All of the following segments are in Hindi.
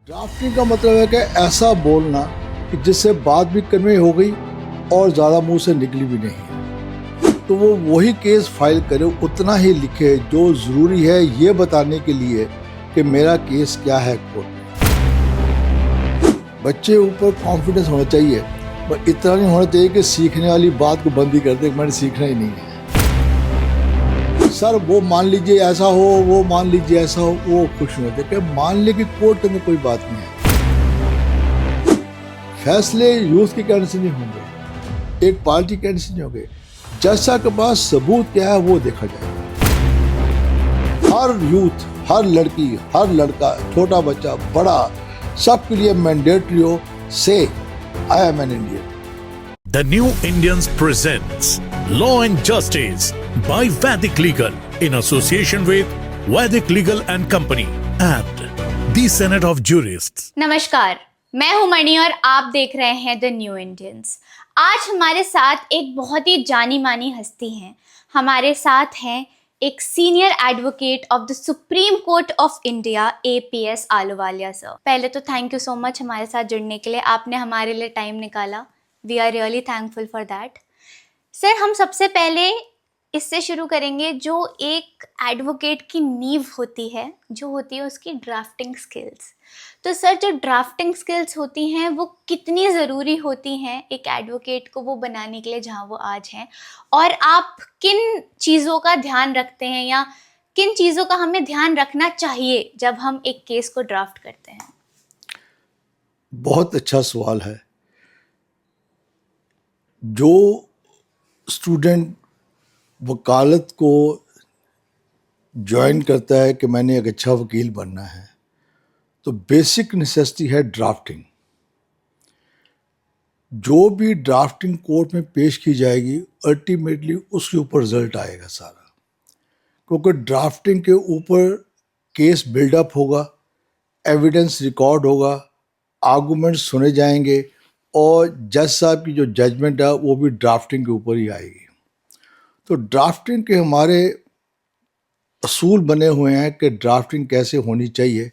ड्राफ्टिंग का मतलब है कि ऐसा बोलना कि जिससे बात भी कन्वे हो गई और ज़्यादा मुंह से निकली भी नहीं। तो वो वही केस फाइल करे, उतना ही लिखे जो ज़रूरी है ये बताने के लिए कि मेरा केस क्या है कोर्ट में। बच्चे ऊपर कॉन्फिडेंस होना चाहिए, पर इतना नहीं होना चाहिए कि सीखने वाली बात को बंद ही कर दे, मैंने सीखना ही नहीं है। सर वो मान लीजिए ऐसा हो, वो मान लीजिए ऐसा हो, वो खुश नहीं होते कि मान ले कि कोर्ट के अंदर कोई बात नहीं है। फैसले यूथ के कहने से नहीं होंगे, एक पार्टी कहने से नहीं होंगे। जज साहब के पास सबूत क्या है वो देखा जाएगा। हर यूथ, हर लड़की, हर लड़का, छोटा बच्चा, बड़ा, सबके लिए मैंडेटरी हो से आई am an Indian. The New Indians presents Law and Justice by Vedic Legal in association with Vedic Legal and Company and the Senate of Jurists. नमस्कार, मैं हूं मणि और आप देख रहे हैं द न्यू इंडियंस। आज हमारे साथ एक बहुत ही जानी मानी हस्ती हैं। हमारे साथ हैं एक senior advocate of the supreme court of India APS Ahluwalia sir. पहले तो थैंक यू सो मच हमारे साथ जुड़ने के लिए, आपने हमारे लिए टाइम निकाला। We are really thankful for that. Sir, हम सबसे पहले इससे शुरू करेंगे जो एक एडवोकेट की नींव होती है, जो होती है उसकी ड्राफ्टिंग स्किल्स। तो सर, जो ड्राफ्टिंग स्किल्स होती हैं वो कितनी ज़रूरी होती हैं एक एडवोकेट को वो बनाने के लिए जहाँ वो आज हैं, और आप किन चीज़ों का ध्यान रखते हैं या किन चीज़ों का हमें ध्यान रखना चाहिए जब हम एक केस को ड्राफ्ट करते हैं? बहुत अच्छा सवाल है। जो स्टूडेंट वकालत को ज्वाइन करता है कि मैंने एक अच्छा वकील बनना है, तो बेसिक नेसेसिटी है ड्राफ्टिंग। जो भी ड्राफ्टिंग कोर्ट में पेश की जाएगी अल्टीमेटली उसके ऊपर रिजल्ट आएगा सारा, क्योंकि ड्राफ्टिंग के ऊपर केस बिल्डअप होगा, एविडेंस रिकॉर्ड होगा, आर्गूमेंट सुने जाएंगे और जज साहब की जो जजमेंट है वो भी ड्राफ्टिंग के ऊपर ही आएगी। तो ड्राफ्टिंग के हमारे असूल बने हुए हैं कि ड्राफ्टिंग कैसे होनी चाहिए।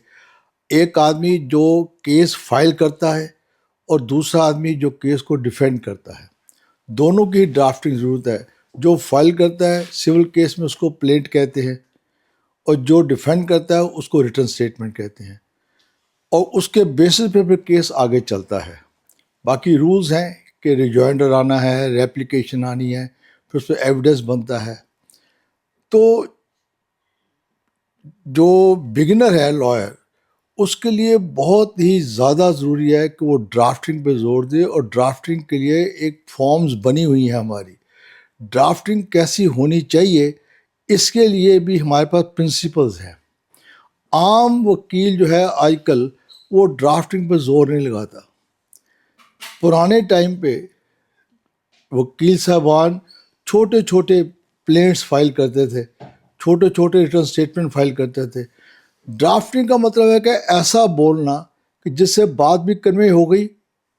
एक आदमी जो केस फाइल करता है और दूसरा आदमी जो केस को डिफेंड करता है, दोनों की ड्राफ्टिंग ज़रूरत है। जो फाइल करता है सिविल केस में उसको प्लेंट कहते हैं, और जो डिफेंड करता है उसको रिटन स्टेटमेंट कहते हैं, और उसके बेसिस पे फिर केस आगे चलता है। बाकी रूल्स हैं कि रिजॉइंडर आना है, रेप्लिकेशन आनी है, फिर उस पर एविडेंस बनता है। तो जो बिगिनर है लॉयर, उसके लिए बहुत ही ज़्यादा ज़रूरी है कि वो ड्राफ्टिंग पे जोर दे, और ड्राफ्टिंग के लिए एक फॉर्म्स बनी हुई हैं हमारी। ड्राफ्टिंग कैसी होनी चाहिए इसके लिए भी हमारे पास प्रिंसिपल्स हैं। आम वकील जो है आजकल वो ड्राफ्टिंग पे जोर नहीं लगाता। पुराने टाइम पे वकील साहबान छोटे छोटे प्लेंट्स फाइल करते थे, छोटे छोटे रिटर्न स्टेटमेंट फाइल करते थे। ड्राफ्टिंग का मतलब है कि ऐसा बोलना कि जिससे बात भी कन्वे हो गई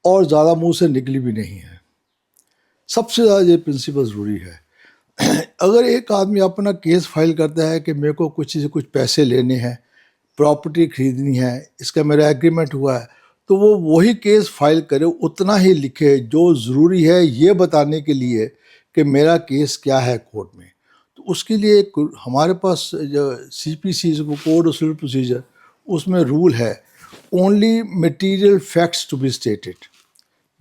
और ज़्यादा मुंह से निकली भी नहीं है। सबसे ज़्यादा ये प्रिंसिपल ज़रूरी है। अगर एक आदमी अपना केस फाइल करता है कि मेरे को कुछ से कुछ पैसे लेने हैं, प्रॉपर्टी खरीदनी है, इसका मेरा एग्रीमेंट हुआ है, तो वो वही केस फाइल करे, उतना ही लिखे जो ज़रूरी है ये बताने के लिए कि मेरा केस क्या है कोर्ट में। तो उसके लिए एक हमारे पास जो CPC code of civil procedure, उसमें रूल है, only material facts to be stated,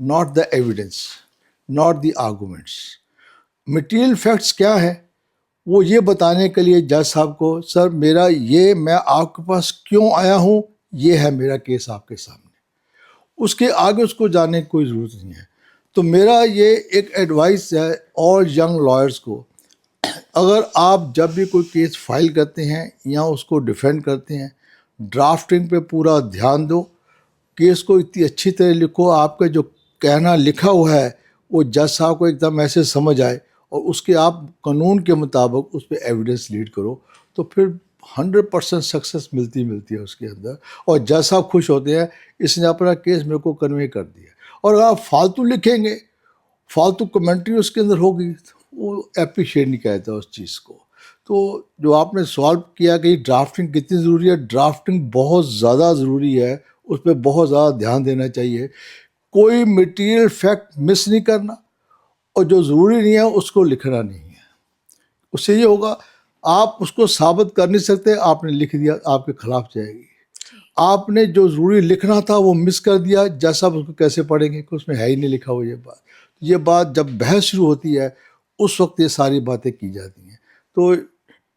not the evidence, not the arguments. Material facts क्या है वो ये बताने के लिए जज साहब को, सर मेरा ये, मैं आपके पास क्यों आया हूँ, ये है मेरा केस आपके सामने। उसके आगे उसको जानने की कोई ज़रूरत नहीं है। तो मेरा ये एक एडवाइस है ऑल यंग लॉयर्स को, अगर आप जब भी कोई केस फाइल करते हैं या उसको डिफेंड करते हैं, ड्राफ्टिंग पे पूरा ध्यान दो। केस को इतनी अच्छी तरह लिखो, आपका जो कहना लिखा हुआ है वो जज साहब को एकदम ऐसे समझ आए, और उसके आप कानून के मुताबिक उस पर एविडेंस लीड करो, तो फिर 100% सक्सेस मिलती है उसके अंदर, और जज साहब खुश होते हैं इसने अपना केस मेरे को कन्वे कर दिया। और अगर आप फालतू लिखेंगे, फालतू कमेंट्री उसके अंदर होगी, वो अप्रिशिएट नहीं कहता उस चीज़ को। तो जो आपने सवाल किया कि ड्राफ्टिंग कितनी ज़रूरी है, ड्राफ्टिंग बहुत ज़्यादा ज़रूरी है। उस पर बहुत ज़्यादा ध्यान देना चाहिए। कोई मटेरियल फैक्ट मिस नहीं करना, और जो ज़रूरी नहीं है उसको लिखना नहीं है। उससे ये होगा, आप उसको साबित कर नहीं सकते, आपने लिख दिया, आपके खिलाफ जाएगी। आपने जो ज़रूरी लिखना था वो मिस कर दिया, जैसा आप उसको कैसे पढ़ेंगे कि उसमें है ही नहीं लिखा हुआ। ये बात जब बहस शुरू होती है उस वक्त ये सारी बातें की जाती हैं। तो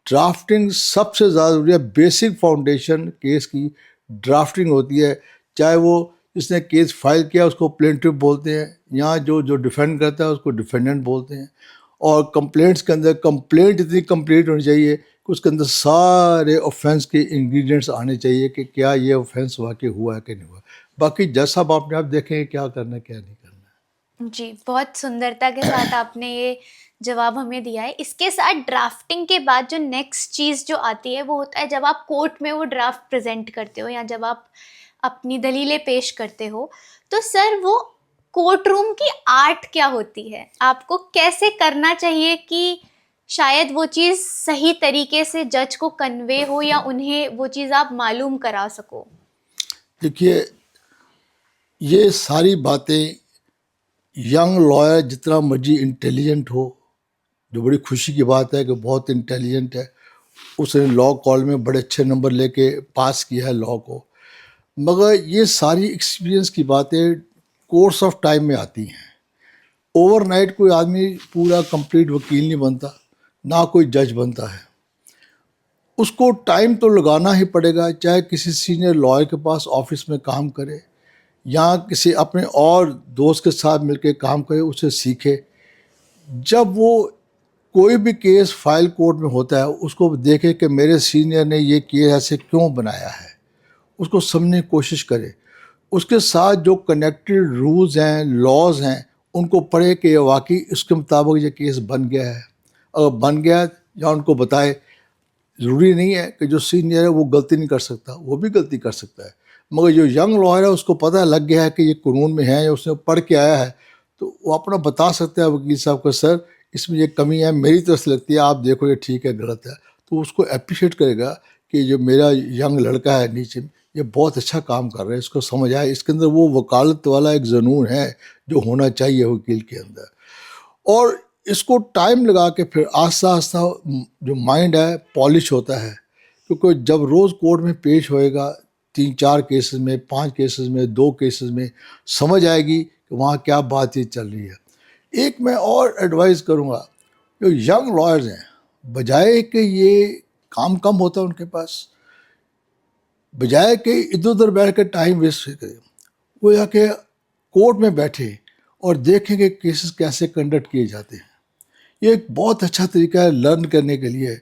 ड्राफ्टिंग सबसे ज़्यादा ज़रूरी है। बेसिक फाउंडेशन केस की ड्राफ्टिंग होती है। चाहे वो जिसने केस फाइल किया उसको प्लेंटिव बोलते हैं, यहाँ जो जो डिफेंड करता है उसको डिफेंडेंट बोलते हैं। और कंप्लेंट्स के अंदर कंप्लेंट इतनी कंप्लीट होनी चाहिए कि उसके अंदर सारे ऑफेंस के इंग्रेडिएंट्स आने चाहिए कि क्या ये ऑफेंस वाकई हुआ है कि नहीं हुआ। बाकी जैसा आप देखेंगे क्या करना है क्या नहीं करना है। जी, बहुत सुंदरता के साथ आपने ये जवाब हमें दिया है। इसके साथ ड्राफ्टिंग के बाद जो नेक्स्ट चीज़ जो आती है वो होता है जब आप कोर्ट में वो ड्राफ्ट प्रेजेंट करते हो या जब आप अपनी दलीलें पेश करते हो, तो सर वो कोर्ट रूम की आर्ट क्या होती है? आपको कैसे करना चाहिए कि शायद वो चीज़ सही तरीके से जज को कन्वे हो या उन्हें वो चीज़ आप मालूम करा सको? देखिए, ये सारी बातें यंग लॉयर जितना मर्जी इंटेलिजेंट हो, जो बड़ी खुशी की बात है कि बहुत इंटेलिजेंट है, उसने लॉ कॉलेज में बड़े अच्छे नंबर लेके पास किया है लॉ को, मगर ये सारी एक्सपीरियंस की बातें कोर्स ऑफ टाइम में आती हैं। ओवरनाइट कोई आदमी पूरा कंप्लीट वकील नहीं बनता, ना कोई जज बनता है। उसको टाइम तो लगाना ही पड़ेगा, चाहे किसी सीनियर लॉयर के पास ऑफिस में काम करे या किसी अपने और दोस्त के साथ मिलकर काम करे, उसे सीखे। जब वो कोई भी केस फाइल कोर्ट में होता है उसको देखे कि मेरे सीनियर ने ये केस ऐसे क्यों बनाया है, उसको समझने की कोशिश करे। उसके साथ जो कनेक्टेड रूल्स हैं, लॉज हैं, उनको पढ़े कि वाकई इसके मुताबिक ये केस बन गया है। अगर बन गया या उनको बताए। ज़रूरी नहीं है कि जो सीनियर है वो गलती नहीं कर सकता, वो भी गलती कर सकता है, मगर जो यंग लॉयर है उसको पता लग गया है कि ये कानून में है या उसने पढ़ के आया है, तो वो अपना बता सकता है वकील साहब को, सर इसमें ये कमी है, मेरी तरफ से लगती है, आप देखो ये ठीक है गलत है। तो उसको अप्रिशिएट करेगा कि जो मेरा यंग लड़का है नीचे, ये बहुत अच्छा काम कर रहा है, इसको समझ आए, इसके अंदर वो वकालत वाला एक जुनून है जो होना चाहिए वकील के अंदर। और इसको टाइम लगा के फिर आस्ता आस्ता जो माइंड है पॉलिश होता है, क्योंकि जब रोज़ कोर्ट में पेश होएगा 3-4 केसेस में, 5 केसेस में, 2 केसेस में, समझ आएगी कि वहाँ क्या बातचीत चल रही है। एक मैं और एडवाइस करूँगा, जो यंग लॉयर्स हैं, बजाय कि ये काम कम होता है उनके पास, बजाय कि इधर उधर बैठ कर टाइम वेस्ट करें, वो जाके कोर्ट में बैठे और देखेंगे केसेस कैसे कंडक्ट किए जाते हैं। ये एक बहुत अच्छा तरीका है लर्न करने के लिए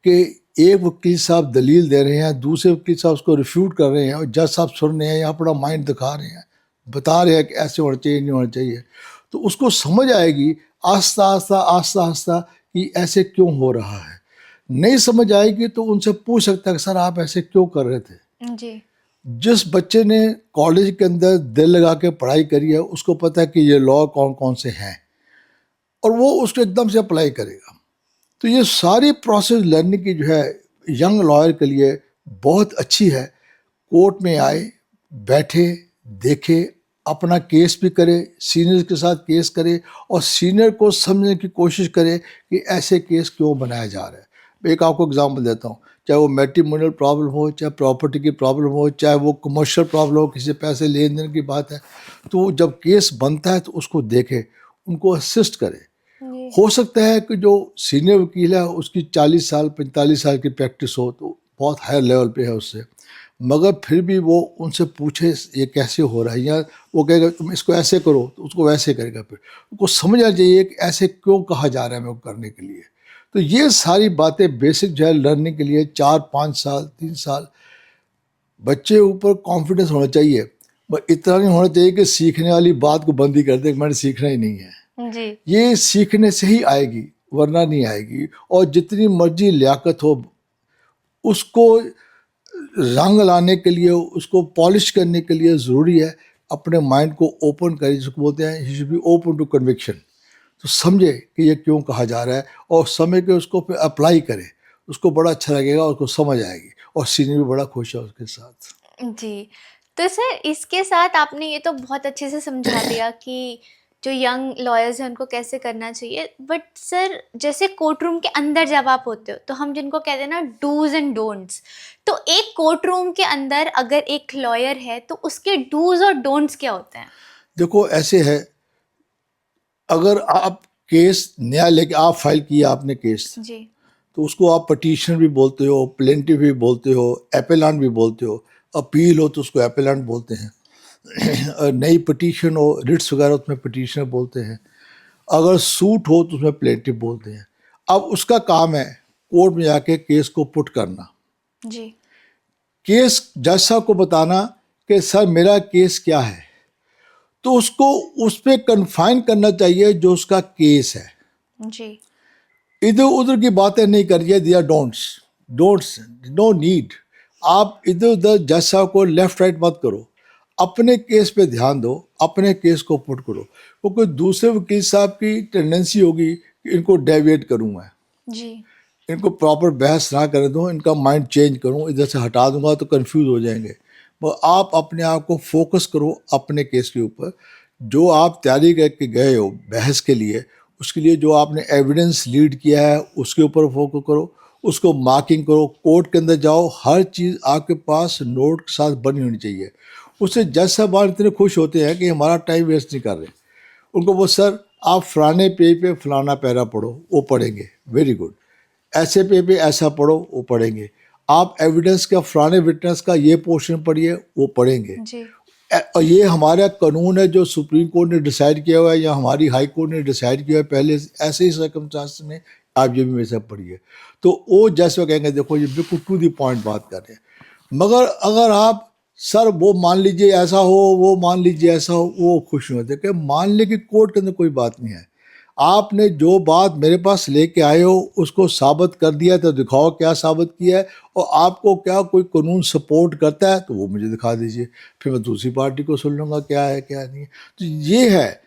कि एक वकील साहब दलील दे रहे हैं, दूसरे वकील साहब उसको रिफ्यूट कर रहे हैं और जज साहब सुन रहे हैं या अपना माइंड दिखा रहे हैं, बता रहे हैं कि ऐसे होना चाहिए नहीं होना चाहिए। तो उसको समझ आएगी आस्ता आस्ता आस्ता आस्ता कि ऐसे क्यों हो रहा है। नहीं समझ आएगी तो उनसे पूछ सकता है कि सर आप ऐसे क्यों कर रहे थे। जी, जिस बच्चे ने कॉलेज के अंदर दिल लगा के पढ़ाई करी है उसको पता है कि ये लॉ कौन कौन से हैं और वो उसको एकदम से अप्लाई करेगा। तो ये सारी प्रोसेस लर्निंग की जो है यंग लॉयर के लिए बहुत अच्छी है। कोर्ट में आए, बैठे, देखे, अपना केस भी करे, सीनियर के साथ केस करे और सीनियर को समझने की कोशिश करे कि ऐसे केस क्यों बनाया जा रहा है। एक आपको एग्जांपल देता हूँ, चाहे वो मैट्रिमोनियल प्रॉब्लम हो, चाहे प्रॉपर्टी की प्रॉब्लम हो, चाहे वो कमर्शियल प्रॉब्लम हो, किसी पैसे लेन देन की बात है, तो जब केस बनता है तो उसको देखे, उनको असिस्ट करे। हो सकता है कि जो सीनियर वकील है उसकी 40 साल 45 साल की प्रैक्टिस हो, तो बहुत हायर लेवल पे है उससे, मगर फिर भी वो उनसे पूछे ये कैसे हो रहा है, या वो कहेगा तुम इसको ऐसे करो तो उसको वैसे करेगा। फिर उसको समझ आ जाइए कि ऐसे क्यों कहा जा रहा है मेरे को करने के लिए। तो ये सारी बातें बेसिक जो है लर्निंग के लिए 4-5 साल 3 साल बच्चे ऊपर कॉन्फिडेंस होना चाहिए, पर इतना नहीं होना चाहिए कि सीखने वाली बात को बंद ही कर दे कि मैंने सीखना ही नहीं है। जी, ये सीखने से ही आएगी, वरना नहीं आएगी। और जितनी मर्जी लियाकत हो, उसको रंग लाने के लिए, उसको पॉलिश करने के लिए ज़रूरी है अपने माइंड को ओपन करें, जिसको बोलते हैं he should be open to conviction. तो समझे कि ये क्यों कहा जा रहा है और समझ के उसको फिर अप्लाई करे, उसको बड़ा अच्छा लगेगा, उसको समझ आएगी और सीनियर भी बड़ा खुश है उसके साथ। जी। तो सर इसके साथ आपने ये तो बहुत अच्छे से समझा दिया कि जो यंग लॉयर्स हैं उनको कैसे करना चाहिए, बट सर जैसे कोर्ट रूम के अंदर जब आप होते हो तो हम जिनको कहते हैं ना डूज एंड डोंट्स, तो एक कोर्ट रूम के अंदर अगर एक लॉयर है तो उसके डूज और डोंट्स क्या होते हैं? देखो ऐसे है, अगर आप केस नया लेके आप फाइल किया आपने केस, जी तो उसको आप पटिशन भी बोलते हो, प्लेंटिफ भी बोलते हो, एपेलांट भी बोलते हो। अपील हो तो उसको एपेलांट बोलते हैं। और नई पटिशन हो, रिट्स वगैरह, उसमें पटिशनर बोलते हैं। अगर सूट हो तो उसमें प्लेंटिफ बोलते हैं। अब उसका काम है कोर्ट में जाके केस को पुट करना, जी केस जज साहब को बताना कि सर मेरा केस क्या है, तो उसको उस पर कन्फाइन करना चाहिए जो उसका केस है। जी इधर उधर की बातें नहीं करिए, दिया डोंट्स, डोंट्स नो नीड। आप इधर उधर जज साहब को लेफ्ट राइट मत करो, अपने केस पे ध्यान दो, अपने केस को पुट करो। क्योंकि दूसरे वकील साहब की टेंडेंसी होगी कि इनको डेविएट करूँ मैं, जी इनको प्रॉपर बहस ना करने दूँ, इनका माइंड चेंज करूँ, इधर से हटा दूंगा तो कंफ्यूज हो जाएंगे। वो आप अपने आप को फोकस करो अपने केस के ऊपर। जो आप तैयारी करके गए हो बहस के लिए, उसके लिए जो आपने एविडेंस लीड किया है उसके ऊपर फोकस करो, उसको मार्किंग करो। कोर्ट के अंदर जाओ, हर चीज़ आपके पास नोट के साथ बनी होनी चाहिए। उससे जज साहब इतने खुश होते हैं कि हमारा टाइम वेस्ट नहीं कर रहे। उनको वो सर आप फलाने पेज पे फलाना पैरा पढ़ो, वो पढ़ेंगे, वेरी गुड। ऐसे पे ऐसा पढ़ो, वो पढ़ेंगे। आप एविडेंस का फलाने विटनेस का ये पोर्शन पढ़िए, वो पढ़ेंगे। जी और ये हमारा कानून है जो सुप्रीम कोर्ट ने डिसाइड किया हुआ है या हमारी हाई कोर्ट ने डिसाइड किया है पहले, ऐसे ही सर्कमस्टांस में आप ये भी मेरे साथ पढ़िए। तो वो जैसे कहेंगे देखो ये बिल्कुल टू दी पॉइंट बात कर रहे हैं। मगर अगर आप सर वो मान लीजिए ऐसा हो, वो मान लीजिए ऐसा हो, वो खुश नहीं होते कि मान ले कि कोर्ट के अंदर कोई बात नहीं है। आपने जो बात मेरे पास लेके आए हो उसको साबित कर दिया तो दिखाओ क्या साबित किया है, और आपको क्या कोई कानून सपोर्ट करता है तो वो मुझे दिखा दीजिए, फिर मैं दूसरी पार्टी को सुन लूँगा क्या है क्या नहीं है। तो ये है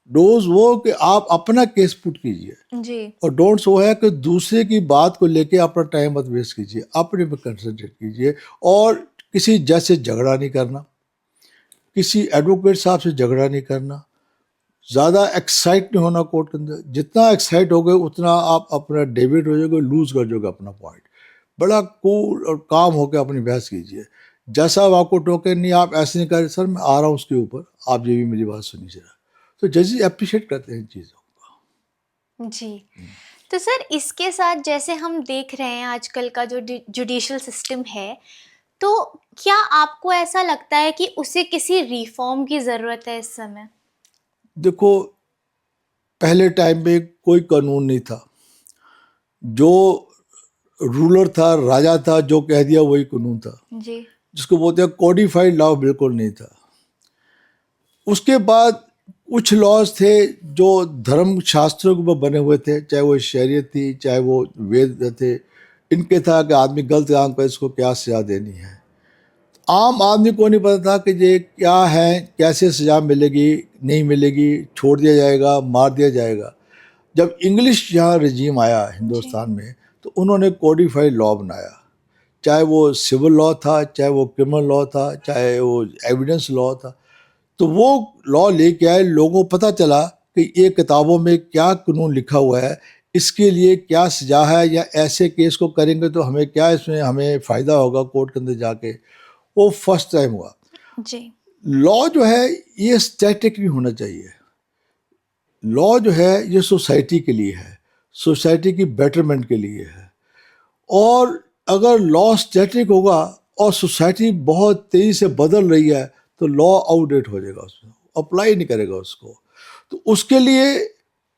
डोज वो कि आप अपना केस पुट कीजिए, जी और डोंट्स वो है कि दूसरे की बात को लेके अपना टाइम मत वेस्ट कीजिए, अपने पे कंसंट्रेट कीजिए। और किसी जज से झगड़ा नहीं करना, किसी एडवोकेट साहब से झगड़ा नहीं करना, ज़्यादा एक्साइट नहीं होना कोर्ट के अंदर। जितना एक्साइट हो गए उतना आप अपना डेविड हो जाओगे, लूज कर जाओगे अपना पॉइंट। बड़ा कूल और काम होकर अपनी बहस कीजिए। जैसा अब आपको टोके नहीं, आप ऐसे नहीं करें सर मैं आ रहा हूँ उसके ऊपर, आप ये भी मेरी बात सुनी जरा। तो जजेस अप्रिशिएट करते हैं इन चीज़ों को। जी तो सर इसके साथ जैसे हम देख रहे हैं आजकल का जो जुडिशियल सिस्टम है, तो क्या आपको ऐसा लगता है कि उसे किसी रिफॉर्म की ज़रूरत है इस समय? देखो पहले टाइम में कोई कानून नहीं था, जो रूलर था, राजा था, जो कह दिया वही कानून था, जी जिसको बोलते हैं कोडिफाइड लॉ बिल्कुल नहीं था। उसके बाद कुछ लॉज थे जो धर्म शास्त्रों के ऊपर बने हुए थे, चाहे वो शरीयत थी, चाहे वो वेद थे। इनके था कि आदमी गलत काम करे इसको क्या सजा देनी है। आम आदमी को नहीं पता था कि ये क्या है, कैसे सजा मिलेगी, नहीं मिलेगी, छोड़ दिया जाएगा, मार दिया जाएगा। जब इंग्लिश यहाँ रजीम आया हिंदुस्तान में, तो उन्होंने कोडिफाइड लॉ बनाया। चाहे वो सिविल लॉ था, चाहे वो क्रिमिनल लॉ था, चाहे वो एविडेंस लॉ था, तो वो लॉ लेके आए। लोगों को पता चला कि ये किताबों में क्या कानून लिखा हुआ है, इसके लिए क्या सजा है, या ऐसे केस को करेंगे तो हमें क्या इसमें हमें फ़ायदा होगा कोर्ट के अंदर जाके। वो फर्स्ट टाइम हुआ। जी लॉ जो है ये स्टैटिक नहीं होना चाहिए। लॉ जो है ये सोसाइटी के लिए है, सोसाइटी की बेटरमेंट के लिए है। और अगर लॉ स्टैटिक होगा और सोसाइटी बहुत तेज़ी से बदल रही है तो लॉ आउटडेट हो जाएगा, उसमें अप्लाई नहीं करेगा उसको। तो उसके लिए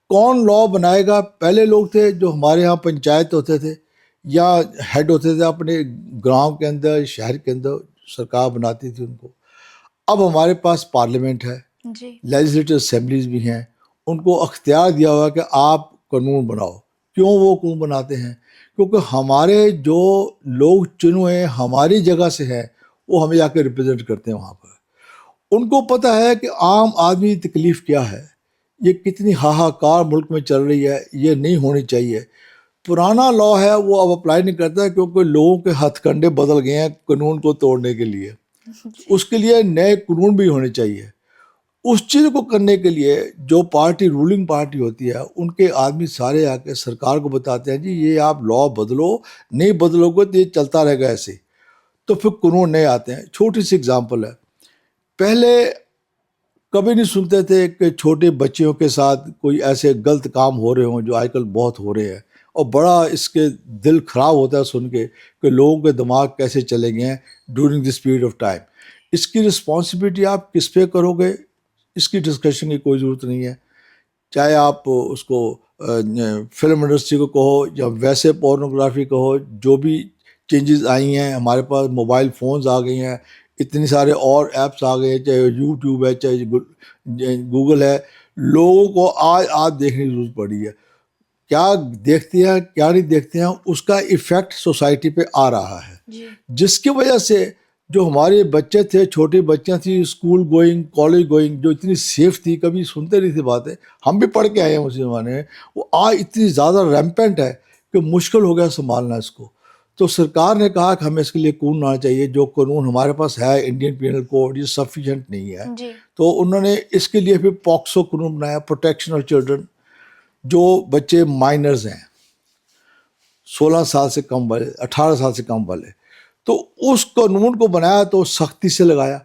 कौन लॉ बनाएगा? पहले लोग थे जो हमारे यहाँ पंचायत होते थे या हेड होते थे अपने गांव के अंदर, शहर के अंदर, सरकार बनाती थी उनको। अब हमारे पास पार्लियामेंट है, जी लेजिस्लेटिव असेंबलीज भी हैं, उनको अख्तियार दिया हुआ है कि आप कानून बनाओ। क्यों वो कानून बनाते हैं? क्योंकि हमारे जो लोग चुने हुए हमारी जगह से हैं, वो हमें जाकर रिप्रेजेंट करते हैं वहाँ पर। उनको पता है कि आम आदमी की तकलीफ़ क्या है, ये कितनी हाहाकार मुल्क में चल रही है, ये नहीं होनी चाहिए। पुराना लॉ है वो अब अप्लाई नहीं करता है, क्योंकि लोगों के हथकंडे बदल गए हैं कानून को तोड़ने के लिए। उसके लिए नए कानून भी होने चाहिए। उस चीज़ को करने के लिए जो पार्टी रूलिंग पार्टी होती है उनके आदमी सारे आके सरकार को बताते हैं जी ये आप लॉ बदलो, नहीं बदलोगे तो ये चलता रहेगा ऐसे। तो फिर कानून नए आते हैं। छोटी सी एग्जांपल है, पहले कभी नहीं सुनते थे कि छोटे बच्चियों के साथ कोई ऐसे गलत काम हो रहे हों जो आजकल बहुत हो रहे हैं, और बड़ा इसके दिल खराब होता है सुन के कि लोगों के दिमाग कैसे चले गए हैं during this period of time. इसकी रिस्पॉन्सिबिलिटी आप किस पे करोगे, इसकी डिस्कशन की कोई ज़रूरत नहीं है। चाहे आप उसको फिल्म इंडस्ट्री को कहो या वैसे पोर्नोग्राफी कहो, जो भी चेंजेस आई हैं, हमारे पास मोबाइल फ़ोन्स आ गई हैं, इतने सारे और ऐप्स आ गए हैं, चाहे यूट्यूब है, चाहे गूगल है, लोगों को आज देखने की जरूरत पड़ी है। क्या देखते हैं क्या नहीं देखते हैं उसका इफ़ेक्ट सोसाइटी पे आ रहा है, जिसकी वजह से जो हमारे बच्चे थे, छोटी बच्चियां थी, स्कूल गोइंग, कॉलेज गोइंग, जो इतनी सेफ थी, कभी सुनते नहीं थे बातें, हम भी पढ़ के आए हैं उसी ज़माने में, वो आज इतनी ज़्यादा रैम्पेंट है कि मुश्किल हो गया संभालना इसको। तो सरकार ने कहा कि हमें इसके लिए कानून आना चाहिए। जो कानून हमारे पास है इंडियन पीनल कोड, ये सफिशेंट नहीं है, तो उन्होंने इसके लिए फिर पॉक्सो कानून बनाया, प्रोटेक्शन ऑफ चिल्ड्रन। जो बच्चे माइनर्स हैं, 16 साल से कम वाले, 18 साल से कम वाले, तो उस कानून को बनाया तो सख्ती से लगाया,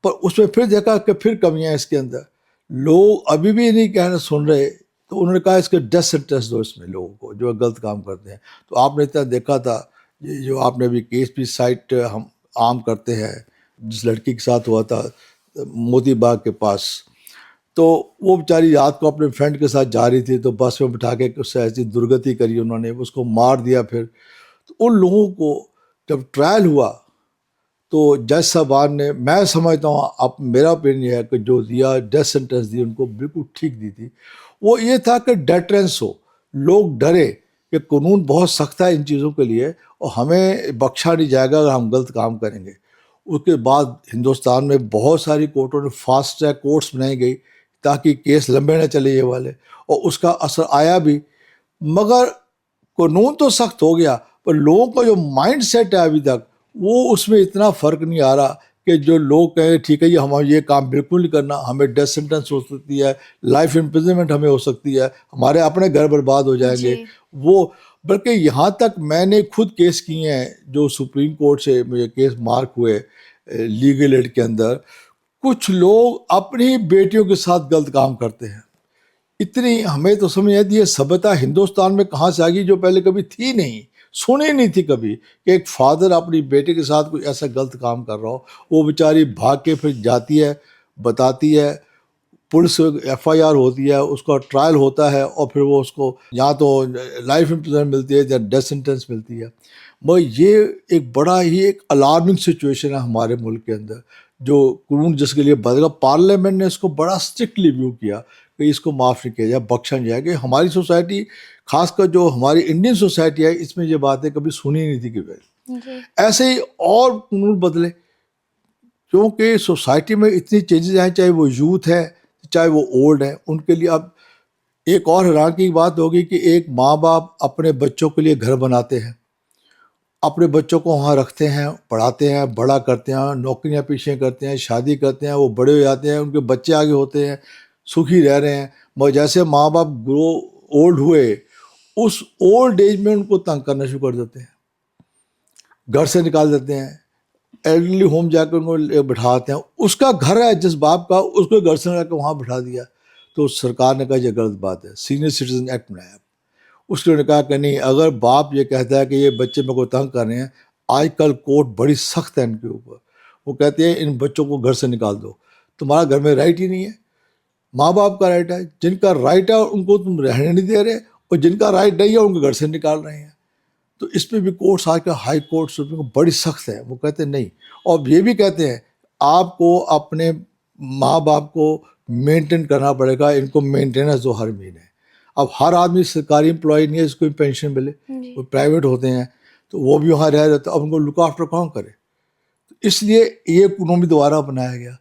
पर उसमें फिर देखा कि फिर कमियां इसके अंदर, लोग अभी भी नहीं कहना सुन रहे, तो उन्होंने कहा इसके डेथ सेंटेंस दो इसमें लोगों को जो गलत काम करते हैं। तो आपने इतना देखा था, ये जो आपने अभी केस भी साइट हम आम करते हैं, जिस लड़की के साथ हुआ था मोती बाग के पास, तो वो बेचारी रात को अपने फ्रेंड के साथ जा रही थी, तो बस में बिठा के उससे ऐसी दुर्गति करी उन्होंने, उसको मार दिया। फिर तो उन लोगों को जब ट्रायल हुआ तो जज साहबान ने, मैं समझता हूँ, अब मेरा ओपिनियन है कि जो दिया डेथ सेंटेंस दी उनको बिल्कुल ठीक दी थी। वो ये था कि डेटरेंस हो, लोग डरे कि कानून बहुत सख्त है इन चीज़ों के लिए और हमें बख्शा नहीं जाएगा अगर हम गलत काम करेंगे। उसके बाद हिंदुस्तान में बहुत सारी कोर्टों ने फास्ट ट्रैक कोर्ट्स बनाई गई ताकि केस लंबे न चले ये वाले, और उसका असर आया भी। मगर कानून तो सख्त हो गया, पर लोगों का जो माइंड सेट है अभी तक, वो उसमें इतना फ़र्क नहीं आ रहा कि जो लोग कहें ठीक है हम ये काम बिल्कुल नहीं करना, हमें डेथ सेंटेंस हो सकती है, लाइफ इम्प्रिजनमेंट हमें हो सकती है, हमारे अपने घर बर्बाद हो जाएंगे। वो बल्कि यहाँ तक मैंने खुद केस किए हैं जो सुप्रीम कोर्ट से मुझे केस मार्क हुए लीगल एड के अंदर, कुछ लोग अपनी बेटियों के साथ गलत काम करते हैं। इतनी हमें तो समझ आती है सभ्यता हिंदुस्तान में कहाँ से आ गई जो पहले कभी थी नहीं, सुनी नहीं थी कभी, कि एक फादर अपनी बेटे के साथ कोई ऐसा गलत काम कर रहा हो। वो बेचारी भाग के फिर जाती है, बताती है, पुलिस FIR होती है, उसका ट्रायल होता है, और फिर वो उसको या तो लाइफ इम्प्रिजनमेंट मिलती है या डेथ सेंटेंस मिलती है। मगर ये एक बड़ा ही एक अलार्मिंग सिचुएशन है हमारे मुल्क के अंदर, जो कानून जिसके लिए बदला। पार्लियामेंट ने इसको बड़ा स्ट्रिक्टली व्यू किया कि इसको माफ़ नहीं किया जाए, बख्शा नहीं जाएगा। हमारी सोसाइटी, खासकर जो हमारी इंडियन सोसाइटी है, इसमें ये बातें कभी सुनी नहीं थी कि ऐसे ही और कानून बदले, क्योंकि सोसाइटी में इतनी चेंजेस आए, चाहे वो यूथ है चाहे वो ओल्ड है, उनके लिए। अब एक और हैरान की बात होगी कि एक माँ बाप अपने बच्चों के लिए घर बनाते हैं, अपने बच्चों को वहाँ रखते हैं, पढ़ाते हैं, बड़ा करते हैं, नौकरियाँ पीछे करते हैं, शादी करते हैं, वो बड़े हो जाते हैं, उनके बच्चे आगे होते हैं, सुखी रह रहे हैं। मगर जैसे माँ बाप ग्रो ओल्ड हुए, उस ओल्ड एज में उनको तंग करना शुरू कर देते हैं, घर से निकाल देते हैं, एल्डरली होम जाकर उनको बिठाते हैं। उसका घर है जिस बाप का, उसको घर से जाकर वहाँ बिठा दिया। तो सरकार ने कहा यह गलत बात है, सीनियर सिटीजन एक्ट बनाया। उसने कहा कि नहीं, अगर बाप ये कहता है कि ये बच्चे मेरे को तंग कर रहे हैं, आजकल कोर्ट बड़ी सख्त है इनके ऊपर, वो कहते हैं इन बच्चों को घर से निकाल दो, तुम्हारा घर में राइट ही नहीं है। माँ बाप का राइट है, जिनका राइट है उनको तुम रहने नहीं दे रहे, और जिनका राइट नहीं है उनको घर से निकाल रहे हैं। तो इस पर भी कोर्ट्स आकर हाई कोर्ट सुप्रीम कोर्ट बड़ी सख्त है, वो कहते हैं नहीं। और ये भी कहते हैं आपको अपने माँ बाप को मेंटेन करना पड़ेगा, इनको मेंटेनेंस दो हर महीने। अब हर आदमी सरकारी एम्प्लॉय नहीं है जिसको पेंशन मिले, वो प्राइवेट होते हैं, तो वो भी वहाँ रह रहे, तो अब उनको लुक आफ्टर कौन करे। तो इसलिए ये कानून भी दोबारा बनाया गया।